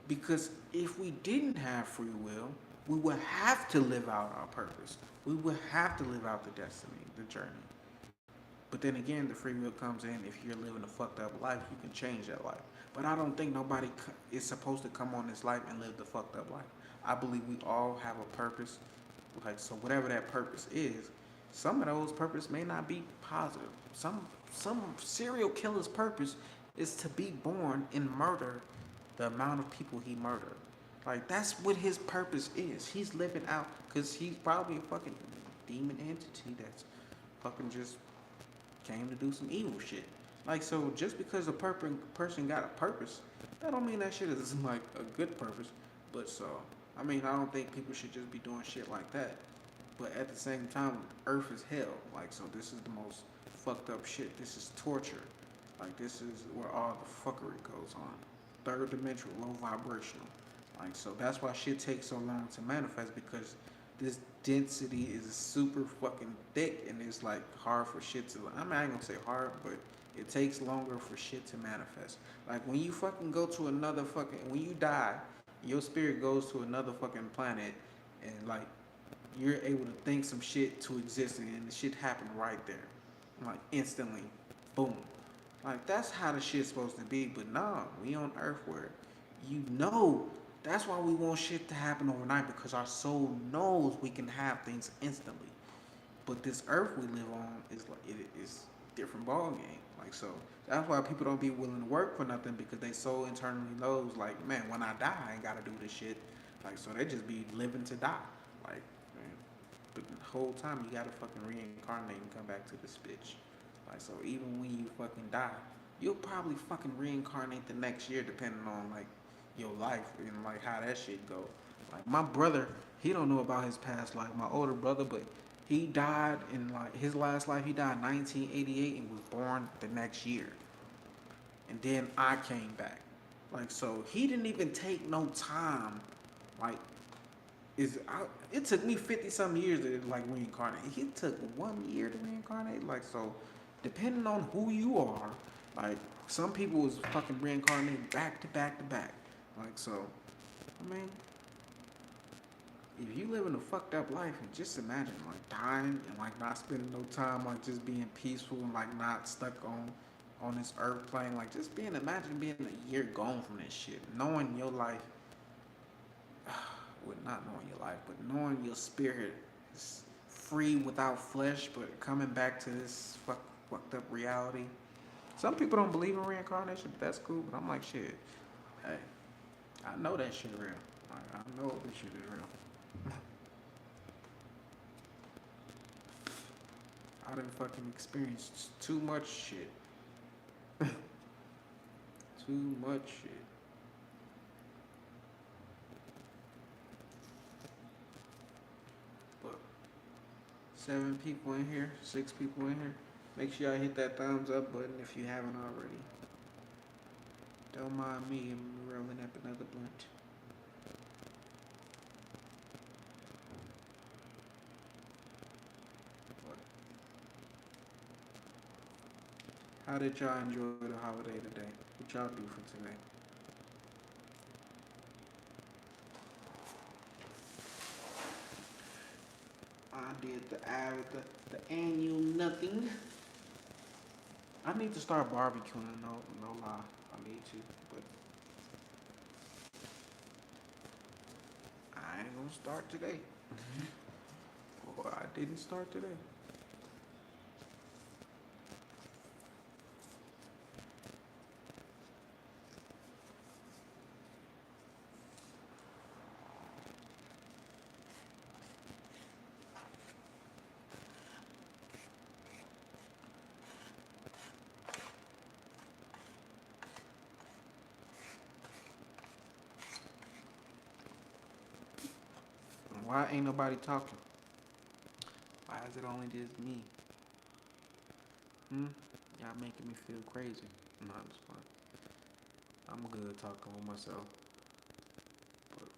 Because if we didn't have free will, we would have to live out our purpose. We would have to live out the destiny, the journey. But then again, the free will comes in. If you're living a fucked up life, you can change that life. But I don't think nobody is supposed to come on this life and live the fucked up life. I believe we all have a purpose. Like so, whatever that purpose is, some of those purpose may not be positive. Some serial killer's purpose is to be born and murder the amount of people he murdered. Like that's what his purpose is. He's living out because he's probably a fucking demon entity that's fucking just came to do some evil shit. Like so, just because a person got a purpose, that don't mean that shit is like a good purpose. But so, I mean, I don't think people should just be doing shit like that. But at the same time, Earth is hell. Like so, this is the most fucked up shit. This is torture. Like this is where all the fuckery goes on. Third dimensional, low vibrational. Like so, that's why shit takes so long to manifest because this density is super fucking thick and it's like hard for shit to. I mean, I ain't gonna say hard, but it takes longer for shit to manifest. Like when you fucking go to another fucking when you die, your spirit goes to another fucking planet, and like you're able to think some shit to exist and the shit happened right there. Like instantly. Boom. Like that's how the shit's supposed to be, but nah, we on Earth where you know that's why we want shit to happen overnight because our soul knows we can have things instantly. But this Earth we live on is like it is different ball game. Like so that's why people don't be willing to work for nothing because they soul internally knows like man when I die I ain't gotta do this shit. Like so they just be living to die. Like man, but the whole time you gotta fucking reincarnate and come back to this bitch. Like so even when you fucking die, you'll probably fucking reincarnate the next year depending on like your life and like how that shit go. Like my brother, he don't know about his past life. My older brother, but he died in like his last life. He died in 1988 and was born the next year. And then I came back. Like so, he didn't even take no time. Like it took me 50 some years to like reincarnate. He took 1 year to reincarnate. Like so, depending on who you are, like some people was fucking reincarnated back to back to back. Like so, I mean, if you living a fucked up life and just imagine like dying and like not spending no time like just being peaceful and like not stuck on this earth plane, like just being imagine being a year gone from this shit, knowing your life with not knowing your life, but knowing your spirit is free without flesh, but coming back to this fucked up reality. Some people don't believe in reincarnation, but that's cool. But I'm like, shit, hey, I know that shit real. Like, I know this shit is real. I done fucking experienced too much shit. Too much shit. But 7 people in here, 6 people in here. Make sure y'all hit that thumbs up button if you haven't already. Don't mind me, I'm rolling up another blunt. But how did y'all enjoy the holiday today? What y'all do for today? I did the annual nothing. I need to start barbecuing. No lie, I need to. But I ain't gonna start today. Or I didn't start today. Why ain't nobody talking? Why is it only just me? Hmm? Y'all making me feel crazy. No, it's fine. I'm good talking with myself, but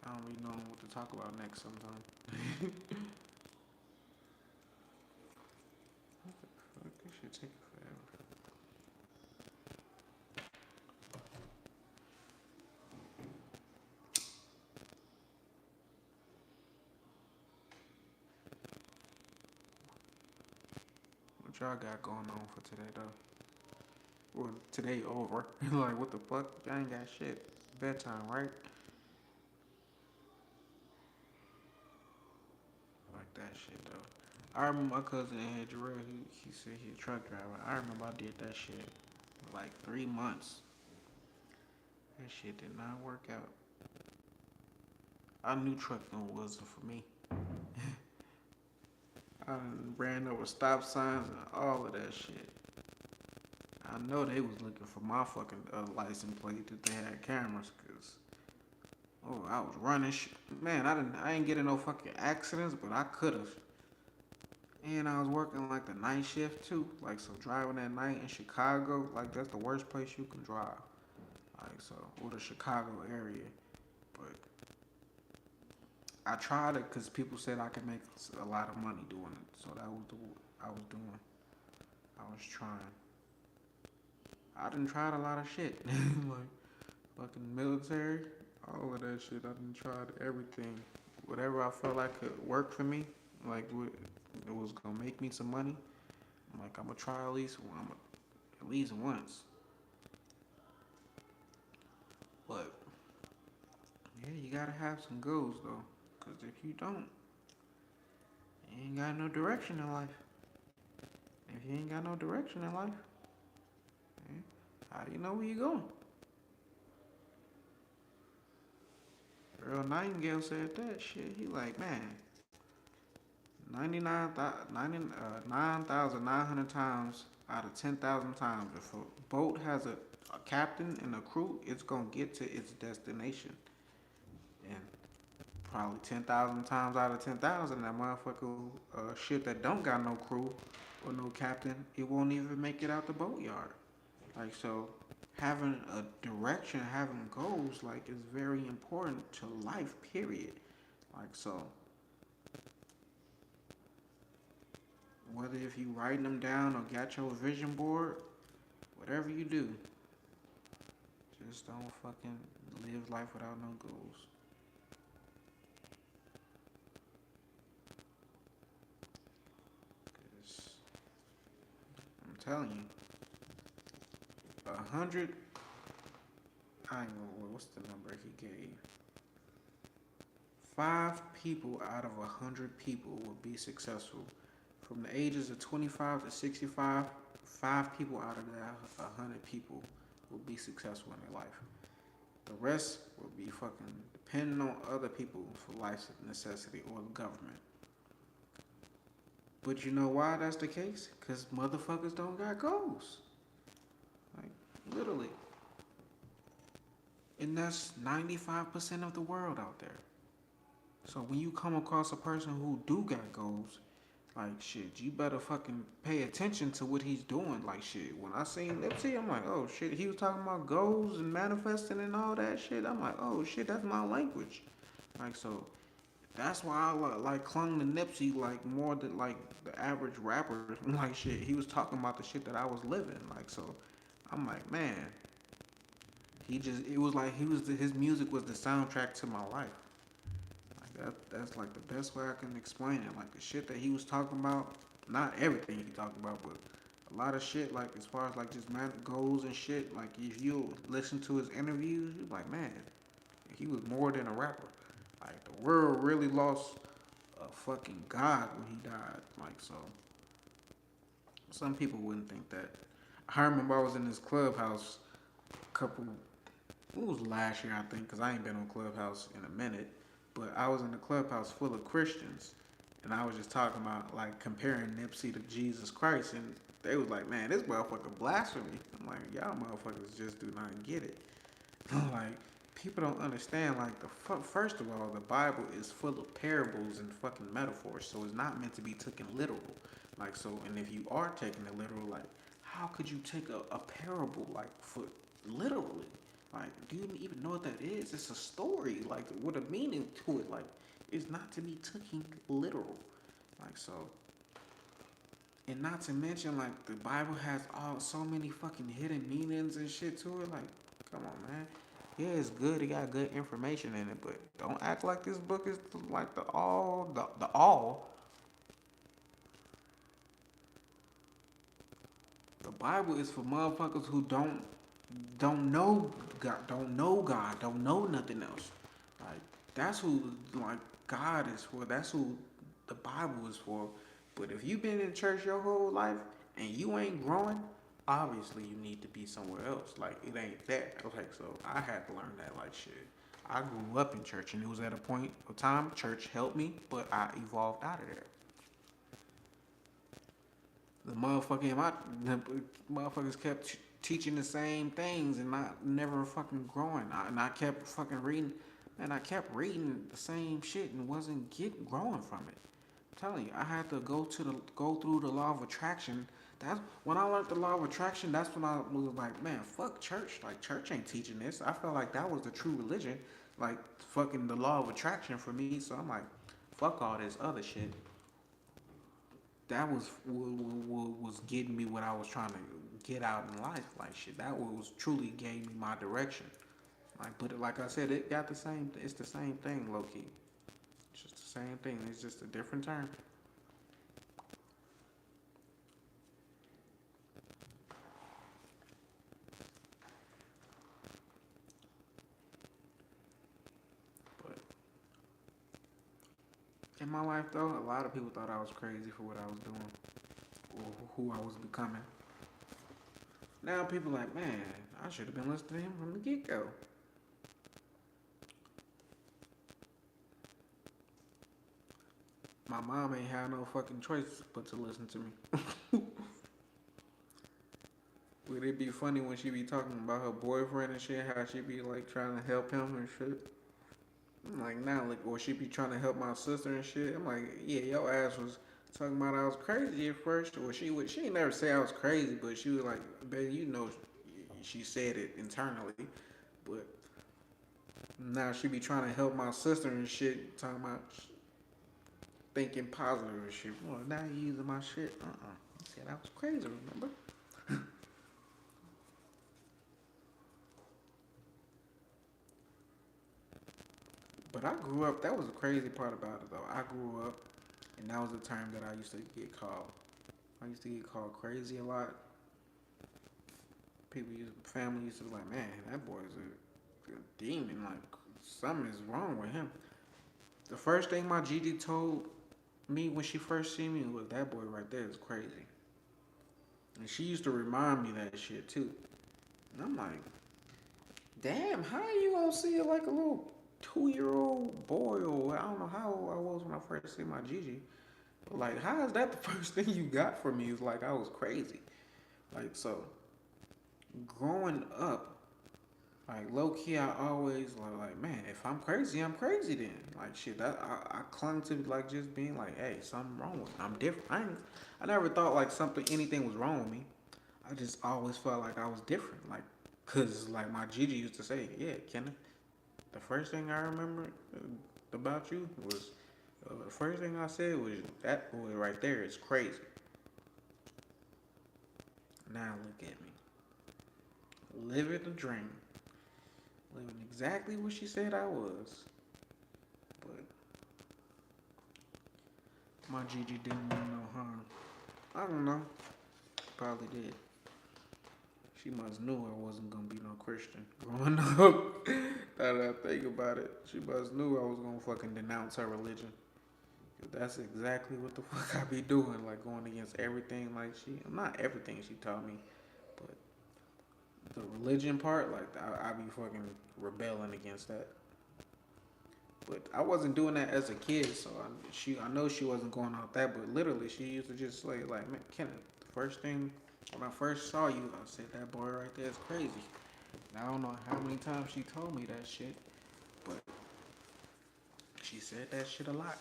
I don't really know what to talk about next sometimes. What the fuck? This shit taking forever. What y'all got going on for today, though? Well, today over. Like, what the fuck? Y'all ain't got shit. Bedtime, right? Like that shit, though. I remember my cousin in here, Jarrell, he said he a truck driver. I remember I did that shit for like 3 months. That shit did not work out. I knew trucking wasn't for me. I ran over stop signs and all of that shit. I know they was looking for my fucking license plate that they had cameras, cause oh, I was running. Man, I ain't getting no fucking accidents, but I could have. And I was working like the night shift too, like so driving at night in Chicago, like that's the worst place you can drive, like so, or the Chicago area. But I tried it because people said I could make a lot of money doing it, so that was the I was doing. I was trying. I done tried a lot of shit, like fucking military. All of that shit. I done tried everything. Whatever I felt like could work for me, like it was gonna make me some money. I'm like, I'm gonna try at least one, at least once. But yeah, you gotta have some goals though, cause if you don't, you ain't got no direction in life. If you ain't got no direction in life, eh, how do you know where you going? Earl Nightingale said that shit. He like, man, 9,900 times out of 10,000 times, if a boat has a captain and a crew, it's gonna get to its destination. And probably 10,000 times out of 10,000, that motherfucker ship that don't got no crew or no captain, it won't even make it out the boatyard. Like, so having a direction, having goals, like, is very important to life, period. Like, so whether if you writing them down or got your vision board, whatever you do, just don't fucking live life without no goals. Cause I'm telling you, 100. I ain't know what's the number he gave. 5 people out of 100 people will be successful. From the ages of 25 to 65, 5 people out of that 100 people will be successful in their life. The rest will be fucking depending on other people for life's necessity or the government. But you know why that's the case? Because motherfuckers don't got goals. Like, literally. And that's 95% of the world out there. So when you come across a person who do got goals, like shit, you better fucking pay attention to what he's doing. Like shit, when I seen Nipsey, I'm like, oh shit, he was talking about goals and manifesting and all that shit. I'm like, oh shit, that's my language. Like so, that's why I like clung to Nipsey like more than like the average rapper. Like shit, he was talking about the shit that I was living. Like so, I'm like, man, it was like his music was the soundtrack to my life. Like that's like the best way I can explain it. Like the shit that he was talking about, not everything he talked about, but a lot of shit. Like as far as like just man goals and shit. Like if you listen to his interviews, you're like, man, he was more than a rapper. Like the world really lost a fucking god when he died. Like so, some people wouldn't think that. I remember I was in this clubhouse a couple. It was last year, I think, because I ain't been on Clubhouse in a minute. But I was in a clubhouse full of Christians, and I was just talking about like comparing Nipsey to Jesus Christ, and they was like, "Man, this motherfucker blasphemy." I'm like, "Y'all motherfuckers just do not get it." Like people don't understand. Like first of all, the Bible is full of parables and fucking metaphors, so it's not meant to be taken literal. Like so, and if you are taking it literal, like how could you take a parable like for literally? Like, do you even know what that is? It's a story, like with a meaning to it. Like, it's not to be taken literal. Like so, and not to mention like the Bible has all so many fucking hidden meanings and shit to it. Like, come on, man. Yeah, it's good. It got good information in it, but don't act like this book is like the all. The Bible is for motherfuckers who don't know God, don't know nothing else. Like that's who like God is for. That's who the Bible is for. But if you've been in church your whole life and you ain't growing, obviously you need to be somewhere else. Like it ain't that. Like so, I had to learn that. Like shit, I grew up in church, and it was at a point of time church helped me, but I evolved out of there. The motherfuckers kept teaching the same things and not never fucking growing. And I kept fucking reading, and I kept reading the same shit and wasn't getting growing from it. I'm telling you, I had to go through the law of attraction. That's when I learned the law of attraction. That's when I was like, man, fuck church. Like church ain't teaching this. I felt like that was the true religion, like fucking the law of attraction for me. So I'm like, fuck all this other shit. That was what was getting me what I was trying to get out in life. Like shit, that was truly gave me my direction. But like I said, it got the same. It's the same thing, low key. It's just the same thing. It's just a different term. But in my life, though, a lot of people thought I was crazy for what I was doing or who I was becoming. Now people like, man, I should have been listening to him from the get go. My mom ain't had no fucking choice but to listen to me. Would it be funny when she be talking about her boyfriend and shit, how she be like trying to help him and shit? I'm like, nah, like, or she be trying to help my sister and shit. I'm like, yeah, your ass was talking about I was crazy at first, or she ain't never say I was crazy, but she was like, baby, you know, she said it internally, but now she be trying to help my sister and shit, talking about thinking positive and shit. Well, now you using my shit. You said I was crazy, remember? But I grew up. That was the crazy part about it, though. I grew up, and that was the term that I used to get called. I used to get called crazy a lot. Family used to be like, man, that boy's a demon. Like, something is wrong with him. The first thing my Gigi told me when she first seen me was, that boy right there is crazy. And she used to remind me that shit too. And I'm like, damn, how you gonna see it like a little 2 year old boy, or I don't know how old I was when I first seen my Gigi. But like, how is that the first thing you got from me? Is like I was crazy. Like, so growing up, like low key, I always like, man, if I'm crazy, I'm crazy then. Like shit, that I clung to like just being like, hey, something wrong with me. I'm different. I never thought like anything was wrong with me. I just always felt like I was different. Like, cause like my Gigi used to say, yeah, Kenneth. The first thing I remember about you was the first thing I said was that boy right there is crazy. Now look at me, living the dream, living exactly what she said I was. But my Gigi didn't mean no harm. I don't know. Probably did. She must knew I wasn't gonna be no Christian growing up. Now that I think about it, she must knew I was gonna fucking denounce her religion. That's exactly what the fuck I be doing, like going against everything. Like not everything she taught me, but the religion part, like I be fucking rebelling against that. But I wasn't doing that as a kid, so I know she wasn't going off that. But literally, she used to just say like, man, Kenneth, the first thing when I first saw you, I said that boy right there is crazy. And I don't know how many times she told me that shit, but she said that shit a lot.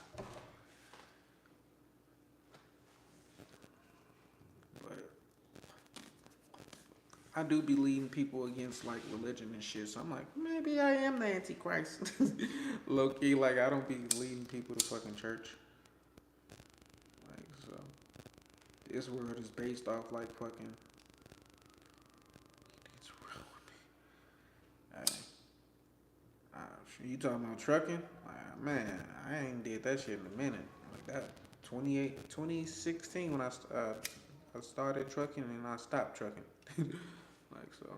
But I do be leading people against like religion and shit. So I'm like, maybe I am the Antichrist. Low key, like I don't be leading people to fucking church. Like so, this world is based off like fucking. It's wrong with me. You talking about trucking? Man, I ain't did that shit in a minute. Like that, 2016 when I started trucking and I stopped trucking. Like so.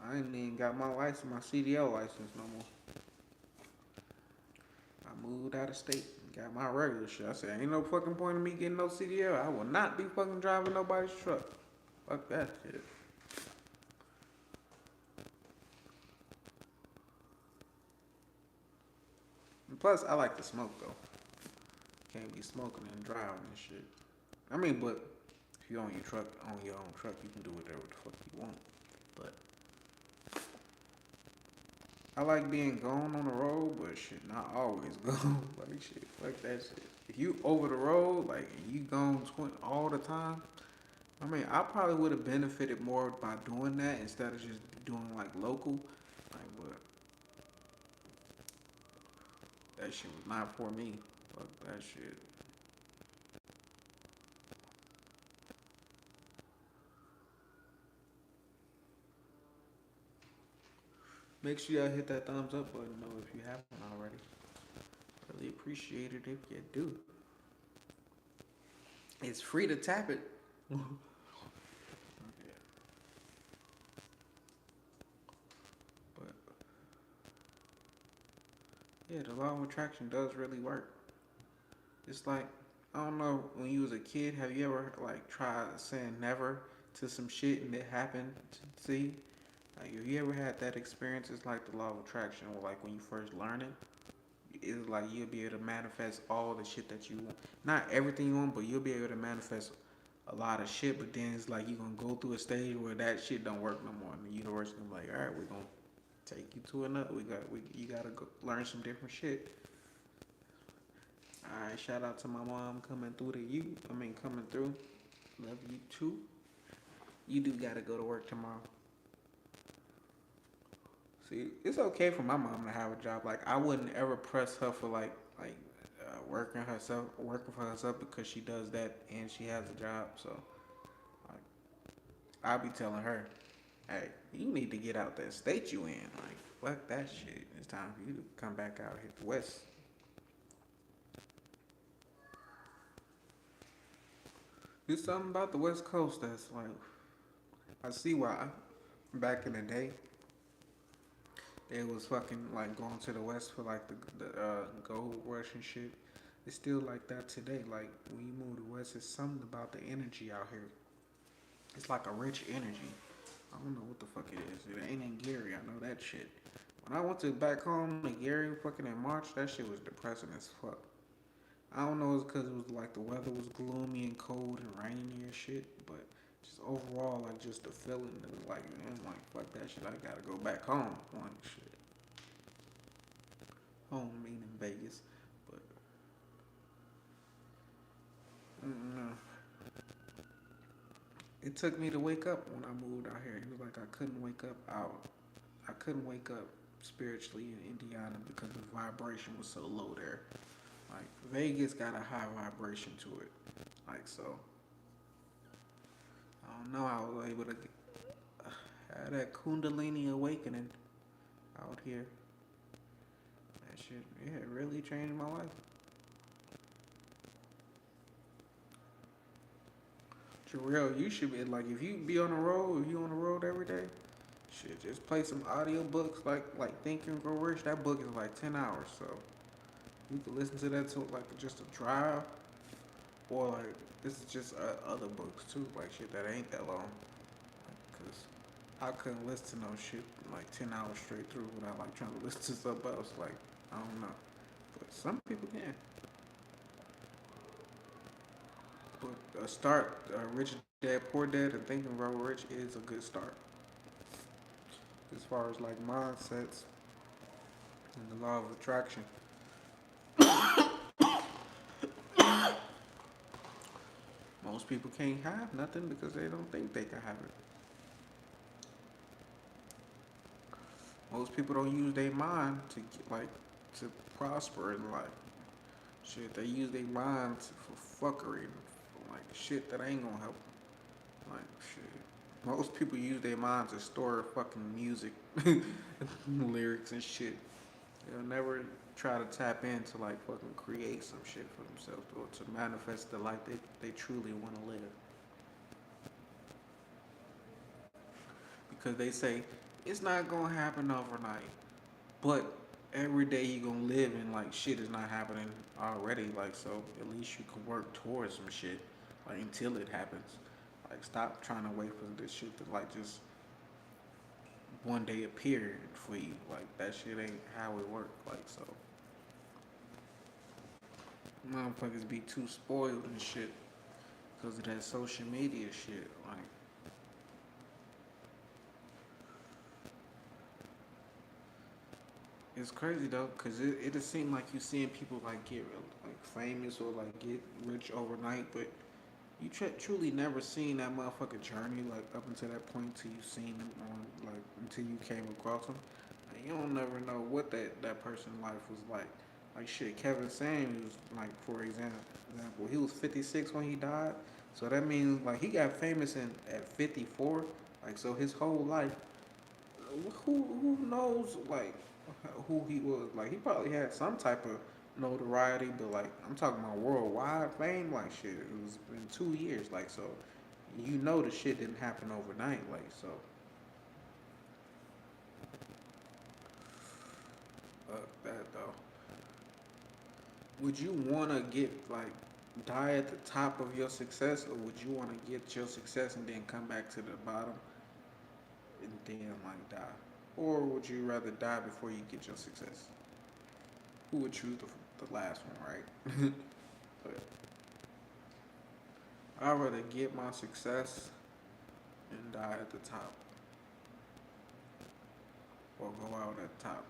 I ain't even got my license, my CDL license no more. I moved out of state and got my regular shit. I said, ain't no fucking point in me getting no CDL. I will not be fucking driving nobody's truck. Fuck that shit. And plus, I like to smoke though. Can't be smoking and driving and shit. I mean, but if you own your own truck, you can do whatever the fuck you want. But I like being gone on the road, but shit, not always gone. Like shit, fuck that shit. If you over the road, like you gone all the time, I mean, I probably would have benefited more by doing that instead of just doing like local. Like, but that shit was not for me. Fuck that shit. Make sure y'all hit that thumbs up button though if you haven't already. Really appreciate it if you do. It's free to tap it. Yeah. But yeah, the law of attraction does really work. It's like I don't know when you was a kid, have you ever like tried saying never to some shit and it happened to you? Like, have you ever had that experience? It's like the law of attraction, or like when you first learn it. It's like you'll be able to manifest all the shit that you want. Not everything you want, but you'll be able to manifest a lot of shit. But then it's like you're gonna go through a stage where that shit don't work no more. And the universe gonna be like, all right, we're gonna take you to another. You gotta go learn some different shit. All right, shout out to my mom coming through to you. I mean, coming through. Love you too. You do gotta go to work tomorrow. See, it's okay for my mom to have a job. Like I wouldn't ever press her for working for herself because she does that and she has a job. So like, I'll be telling her, hey, you need to get out that state you in. Like fuck that shit. It's time for you to come back out hit the west. There's something about the west coast that's like I see why. Back in the day, they was fucking like going to the west for like the gold rush and shit. It's still like that today. Like when you move to the west, it's something about the energy out here. It's like a rich energy. I don't know what the fuck it is. It ain't in Gary. I know that shit. When I went to back home in Gary fucking in March, that shit was depressing as fuck. I don't know, it's because it was like the weather was gloomy and cold and rainy and shit, but just overall, like just the feeling, it was like, man, like fuck that shit. I gotta go back home. Like shit, home meaning Vegas, but mm, it took me to wake up when I moved out here. It was like I couldn't wake up out. I couldn't wake up spiritually in Indiana because the vibration was so low there. Like Vegas got a high vibration to it. Like so, I don't know. I was able to have that Kundalini awakening out here. That shit, yeah, it really changed my life. Jarrell, you should be like if you be on the road, if you on the road every day, shit, just play some audio books like Think and Grow Rich. That book is like 10 hours, so you can listen to that to like just a drive, or like this is just other books too, like shit that ain't that long. Cause I couldn't listen to no shit like 10 hours straight through without like trying to listen to something else. Like I don't know, but some people can. But a start, Rich Dad Poor Dad, and Think and Grow Rich is a good start as far as like mindsets and the law of attraction. Most people can't have nothing because they don't think they can have it. Most people don't use their mind to get, like to prosper in life. Shit, they use their mind for fuckery, for like shit that ain't gonna help them. Like shit. Most people use their mind to store fucking music, lyrics and shit. They'll never try to tap into like fucking create some shit for themselves or to manifest the life they truly want to live. Because they say it's not gonna happen overnight. But every day you gonna live and like shit is not happening already. Like so, at least you can work towards some shit, like until it happens. Like stop trying to wait for this shit to like just one day appear for you. Like that shit ain't how it work. Like so, motherfuckers be too spoiled and shit because of that social media shit. Like it's crazy though, cause it just seems like you seeing people like get like famous or like get rich overnight, but you truly never seen that motherfucker journey like up until that point until you seen them on like until you came across them. Like, you don't never know what that person's life was like. Like shit, Kevin Samuels, like for example, he was 56 when he died. So that means like he got famous at 54. Like so his whole life who knows like who he was? Like he probably had some type of notoriety, but like I'm talking about worldwide fame. Like shit, it was been 2 years. Like so, you know the shit didn't happen overnight. Like so, that though. Would you wanna get like die at the top of your success, or would you wanna get your success and then come back to the bottom and then like die, or would you rather die before you get your success? Who would choose the last one, right? But I'd rather get my success and die at the top, or go out at the top.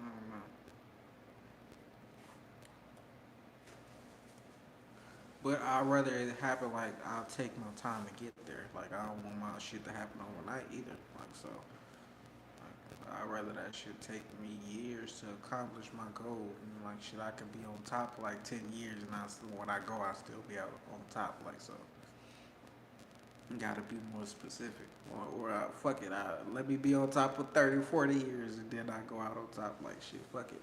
I don't know. But I'd rather it happen like I'll take my time to get there. Like I don't want my shit to happen overnight either. Like so, like, I'd rather that shit take me years to accomplish my goal. And like shit, I could be on top for like 10 years, and I still when I go, I still be out on top. Like so, you gotta be more specific. Or fuck it, let me be on top for 30, 40 years, and then I go out on top. Like shit, fuck it.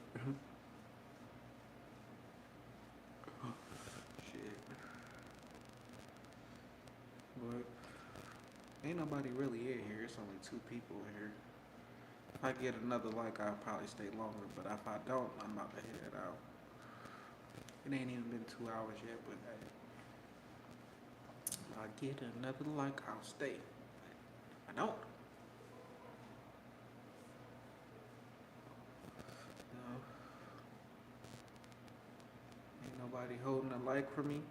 Shit. But ain't nobody really in here. It's only two people in here. If I get another like, I'll probably stay longer. But if I don't, I'm about to head out. It ain't even been 2 hours yet, but hey, if I get another like, I'll stay. If I don't, you know, ain't nobody holding a like for me.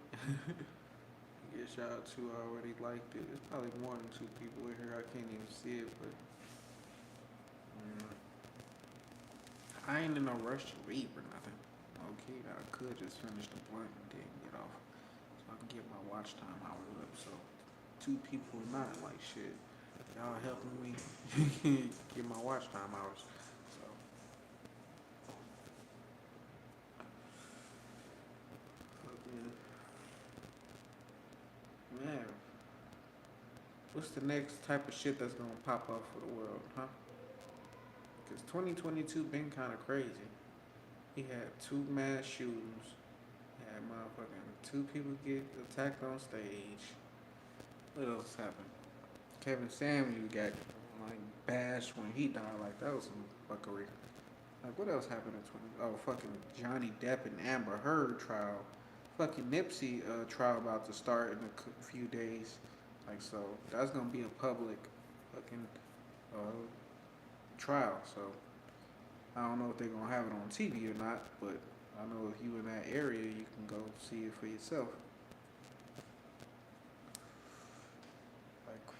Guess y'all two already liked it. It's probably more than two people in here. I can't even see it, but I ain't in no rush to leave or nothing. Okay, I could just finish the blunt and then get off, so I can get my watch time hours up. So two people not like shit. Y'all helping me get my watch time hours. So fucking man, what's the next type of shit that's gonna pop up for the world, huh? Cause 2022 been kind of crazy. He had two mass shootings. He had motherfucking two people get attacked on stage. What else happened? Kevin Samuel got like bashed when he died. Like that was some fuckery. Like what else happened in 20? Oh, fucking Johnny Depp and Amber Heard trial. Fucking Nipsey trial about to start in a few days. Like so, that's gonna be a public fucking uh, trial. So I don't know if they're gonna have it on TV or not, but I know if you in that area, you can go see it for yourself. Like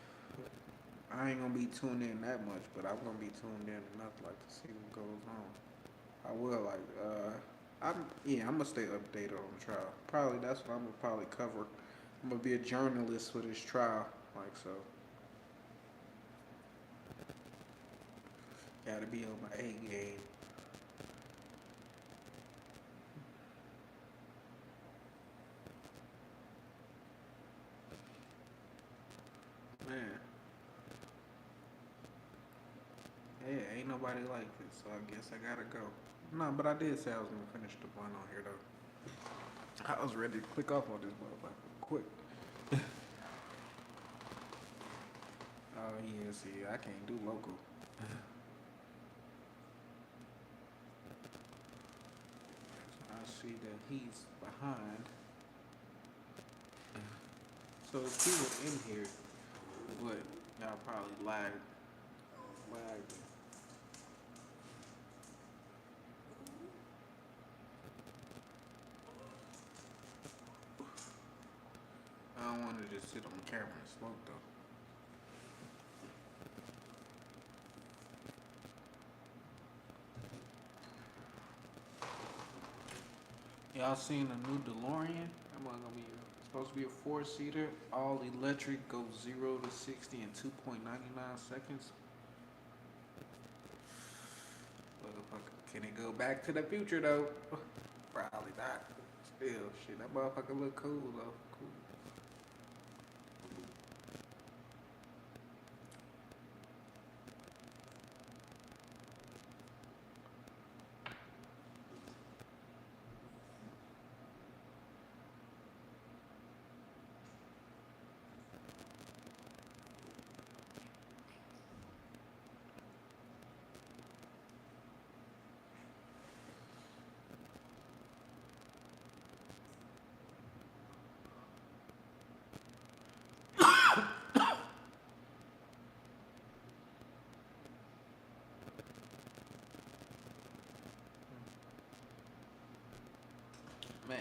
I ain't gonna be tuned in that much, but I'm gonna be tuned in enough like to see what goes on. I will like I'm gonna stay updated on the trial. Probably that's what I'm gonna probably cover. I'm gonna be a journalist for this trial, like so. Gotta be on my A game, man. Hey, ain't nobody like this, so I guess I gotta go. No, but I did say I was gonna finish the one on here though. I was ready to click off on this motherfucker quick. Oh yeah, see, I can't do local. I see that he's behind. So there's people in here, but y'all probably lagged. I don't want to just sit on camera and smoke though. Y'all seen a new DeLorean? I'm gonna be supposed to be a four-seater, all electric, goes 0 to 60 in 2.99 seconds. Motherfucker, can it go back to the future though? Probably not. Still, shit, that motherfucker look cool though. Cool. Man,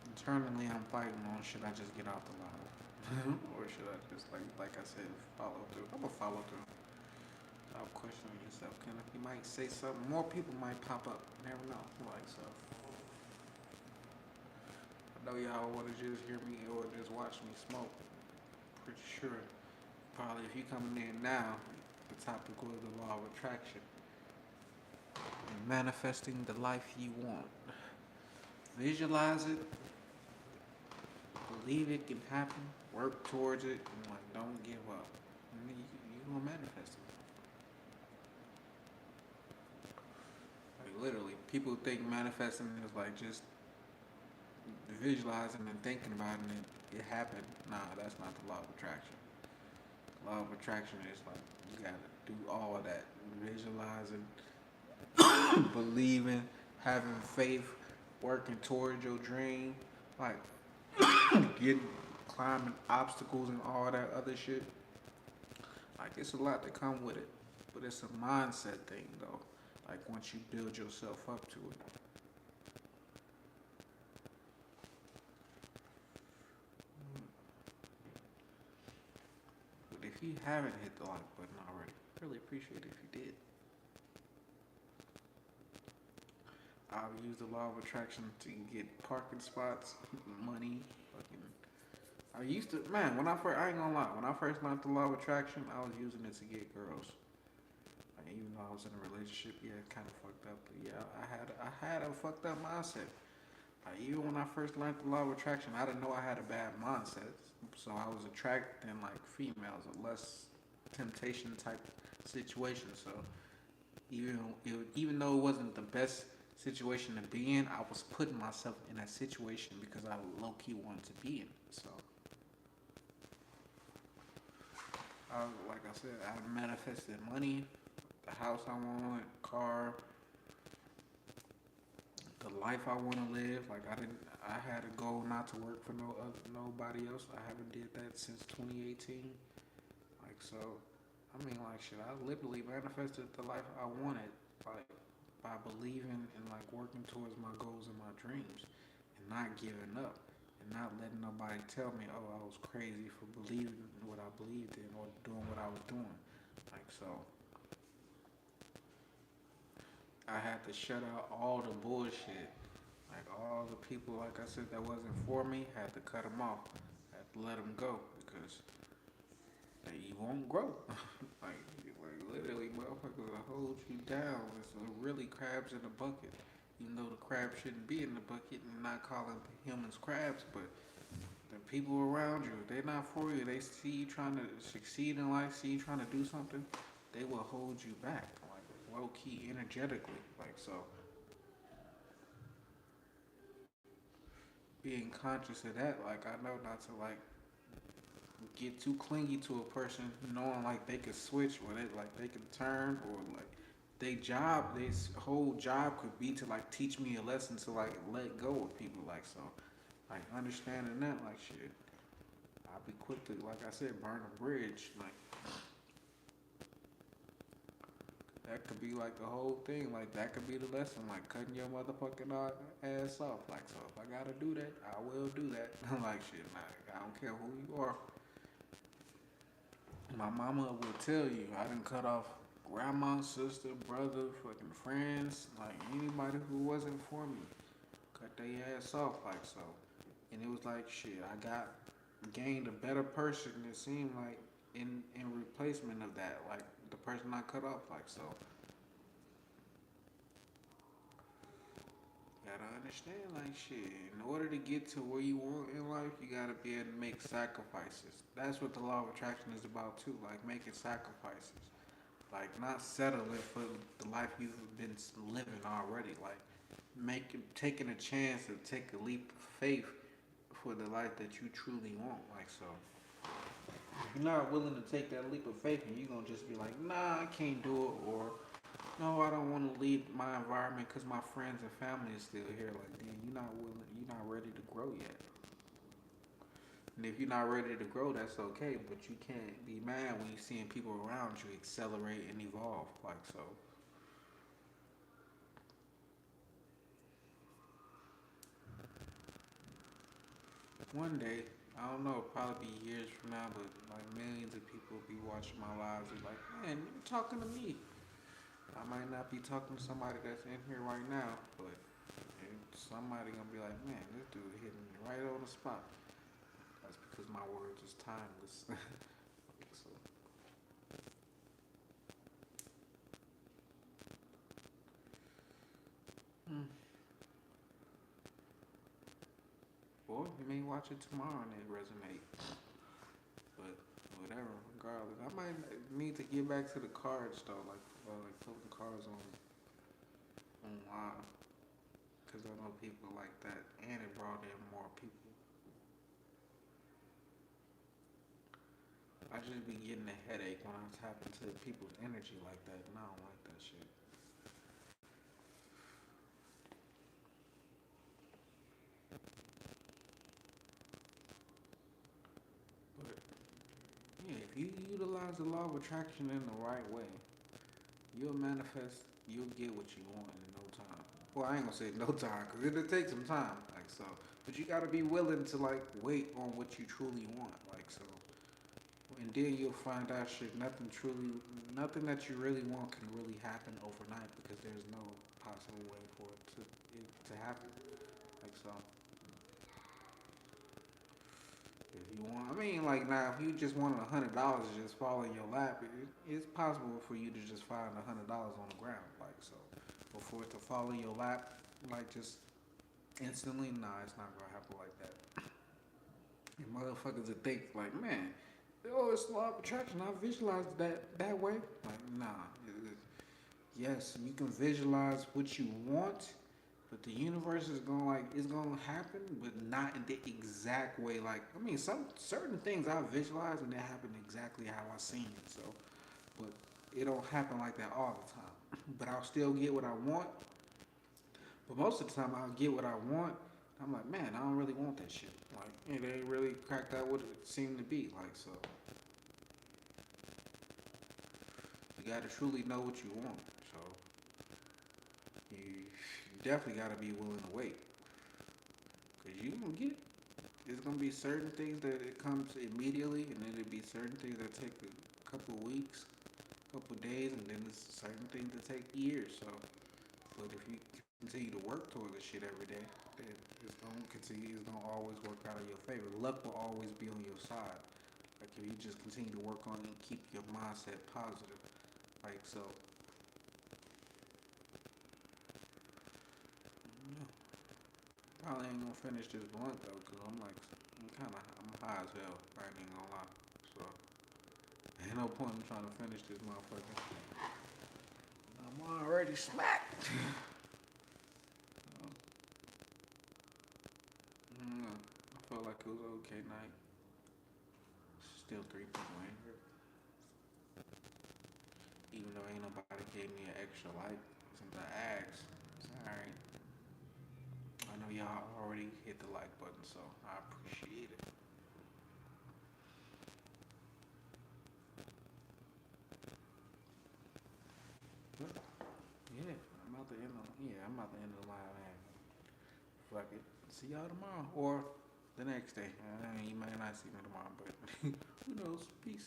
internally I'm fighting on should I just get out the line or should I just like I said follow through. I'm gonna follow through. Stop questioning yourself. Kind of, you might say something. More people might pop up. Never know. Like so. I know y'all want to just hear me or just watch me smoke. Pretty sure. Probably if you coming in now, the topic was the law of attraction. And manifesting the life you want. Visualize it, believe it can happen, work towards it, and like don't give up. And then you gonna manifest it. Like literally, people think manifesting is like just visualizing and thinking about it and it happened. Nah, that's not the law of attraction. The law of attraction is like you gotta do all of that. Visualizing, believing, having faith, working towards your dream, like getting climbing obstacles and all that other shit. Like it's a lot to come with it. But it's a mindset thing though. Like once you build yourself up to it. But if you haven't hit the like button already, really appreciate it if you did. I'll use the law of attraction to get parking spots, money, fucking. I used to, man. When I first, I ain't gonna lie. When I first learned the law of attraction, I was using it to get girls. Like, even though I was in a relationship, yeah, it kind of fucked up. But yeah, I had a fucked up mindset. Like even when I first learned the law of attraction, I didn't know I had a bad mindset. So I was attracting like females, a less temptation type situation. So even though it wasn't the best situation to be in, I was putting myself in that situation because I low key wanted to be in. So, like I said, I manifested money, the house I want, car, the life I want to live. Like I had a goal not to work for nobody else. I haven't did that since 2018. Like so, I mean, like shit. I literally manifested the life I wanted, like by believing and like working towards my goals and my dreams, and not giving up, and not letting nobody tell me, oh, I was crazy for believing what I believed in or doing what I was doing. Like so, I had to shut out all the bullshit. Like all the people, like I said, that wasn't for me, had to cut them off. Had to let them go because you won't grow. like, like literally, motherfuckers will hold you down. It's really crabs in the bucket. Even though the crab shouldn't be in the bucket and not calling humans crabs, but the people around you, they're not for you. They see you trying to succeed in life, see you trying to do something, they will hold you back, like low key, energetically. Like so, being conscious of that, like I know not to like get too clingy to a person, knowing like they could switch or they like they could turn or like their whole job could be to like teach me a lesson to like let go of people. Like so, like understanding that like shit. I'll be quick to, like I said, burn a bridge. Like that could be like the whole thing. Like that could be the lesson. Like cutting your motherfucking ass off. Like so, if I gotta do that, I will do that. like shit. Like I don't care who you are. My mama will tell you I done cut off grandma, sister, brother, fucking friends, like anybody who wasn't for me. Cut their ass off like so. And it was like shit, I got gained a better person it seemed like in replacement of that. Like the person I cut off like so. You gotta understand like shit. In order to get to where you want in life, you gotta be able to make sacrifices. That's what the law of attraction is about too, like making sacrifices. Like not settling for the life you've been living already. Like taking a chance to take a leap of faith for the life that you truly want. Like so, if you're not willing to take that leap of faith, and you're gonna just be like, nah, I can't do it, or no, I don't want to leave my environment because my friends and family is still here. Like, then you're not willing, you're not ready to grow yet. And if you're not ready to grow, that's okay. But you can't be mad when you're seeing people around you accelerate and evolve. Like so, one day, I don't know, probably be years from now, but like millions of people will be watching my lives. Be like, man, you're talking to me. I might not be talking to somebody that's in here right now, but somebody gonna be like, man, this dude hit me right on the spot. That's because my words is timeless. So, hmm. Or you may watch it tomorrow and it resonate. But whatever, regardless, I might need to get back to the cards though, like putting cards on online, cause I know people like that, and it brought in more people. I just be getting a headache when I tap into people's energy like that, and I don't like that shit. But yeah, if you utilize the law of attraction in the right way, you'll manifest, you'll get what you want in no time. Well, I ain't gonna say no time, cause it'll take some time, like so. But you gotta be willing to like wait on what you truly want, like so. And then you'll find out shit. Nothing that you really want can really happen overnight because there's no possible way for it to happen. Like so, if you want, I mean, like now, if you just wanted $100 to just fall in your lap, it's possible for you to just find $100 on the ground. Like so, but for it to fall in your lap, like just instantly, nah, it's not gonna happen like that. And motherfuckers would think like, man, oh, it's law of attraction. I visualized that way. Like, nah. Yes, you can visualize what you want, but the universe is gonna like it's gonna happen, but not in the exact way. Like, I mean, some certain things I visualize and they happen exactly how I seen it. So, but it don't happen like that all the time. But I'll still get what I want. But most of the time, I'll get what I want. I'm like, man, I don't really want that shit. Like, it ain't really cracked out what it seemed to be. Like, so you gotta truly know what you want. So you definitely gotta be willing to wait, cause you gonna get it. There's gonna be certain things that it comes immediately, and then there'll be certain things that take a couple of weeks, a couple of days, and then there's certain things that take years. So, but if you continue to work towards this shit every day, then it's gonna continue. It's gonna always work out in your favor. Luck will always be on your side. Like if you just continue to work on it and keep your mindset positive. Like so, yeah. Probably ain't gonna finish this blunt though, cause I'm high as hell. I ain't even gonna lie. So ain't no point in trying to finish this motherfucker. I'm already smacked. I felt like it was an okay night. Still three people in here, even though ain't nobody gave me an extra like since I asked. It's alright. I know y'all already hit the like button, so I appreciate it. But yeah, I'm about to end the live, man. Fuck it. See y'all tomorrow or the next day. I mean, you might not see me tomorrow, but who knows? Peace.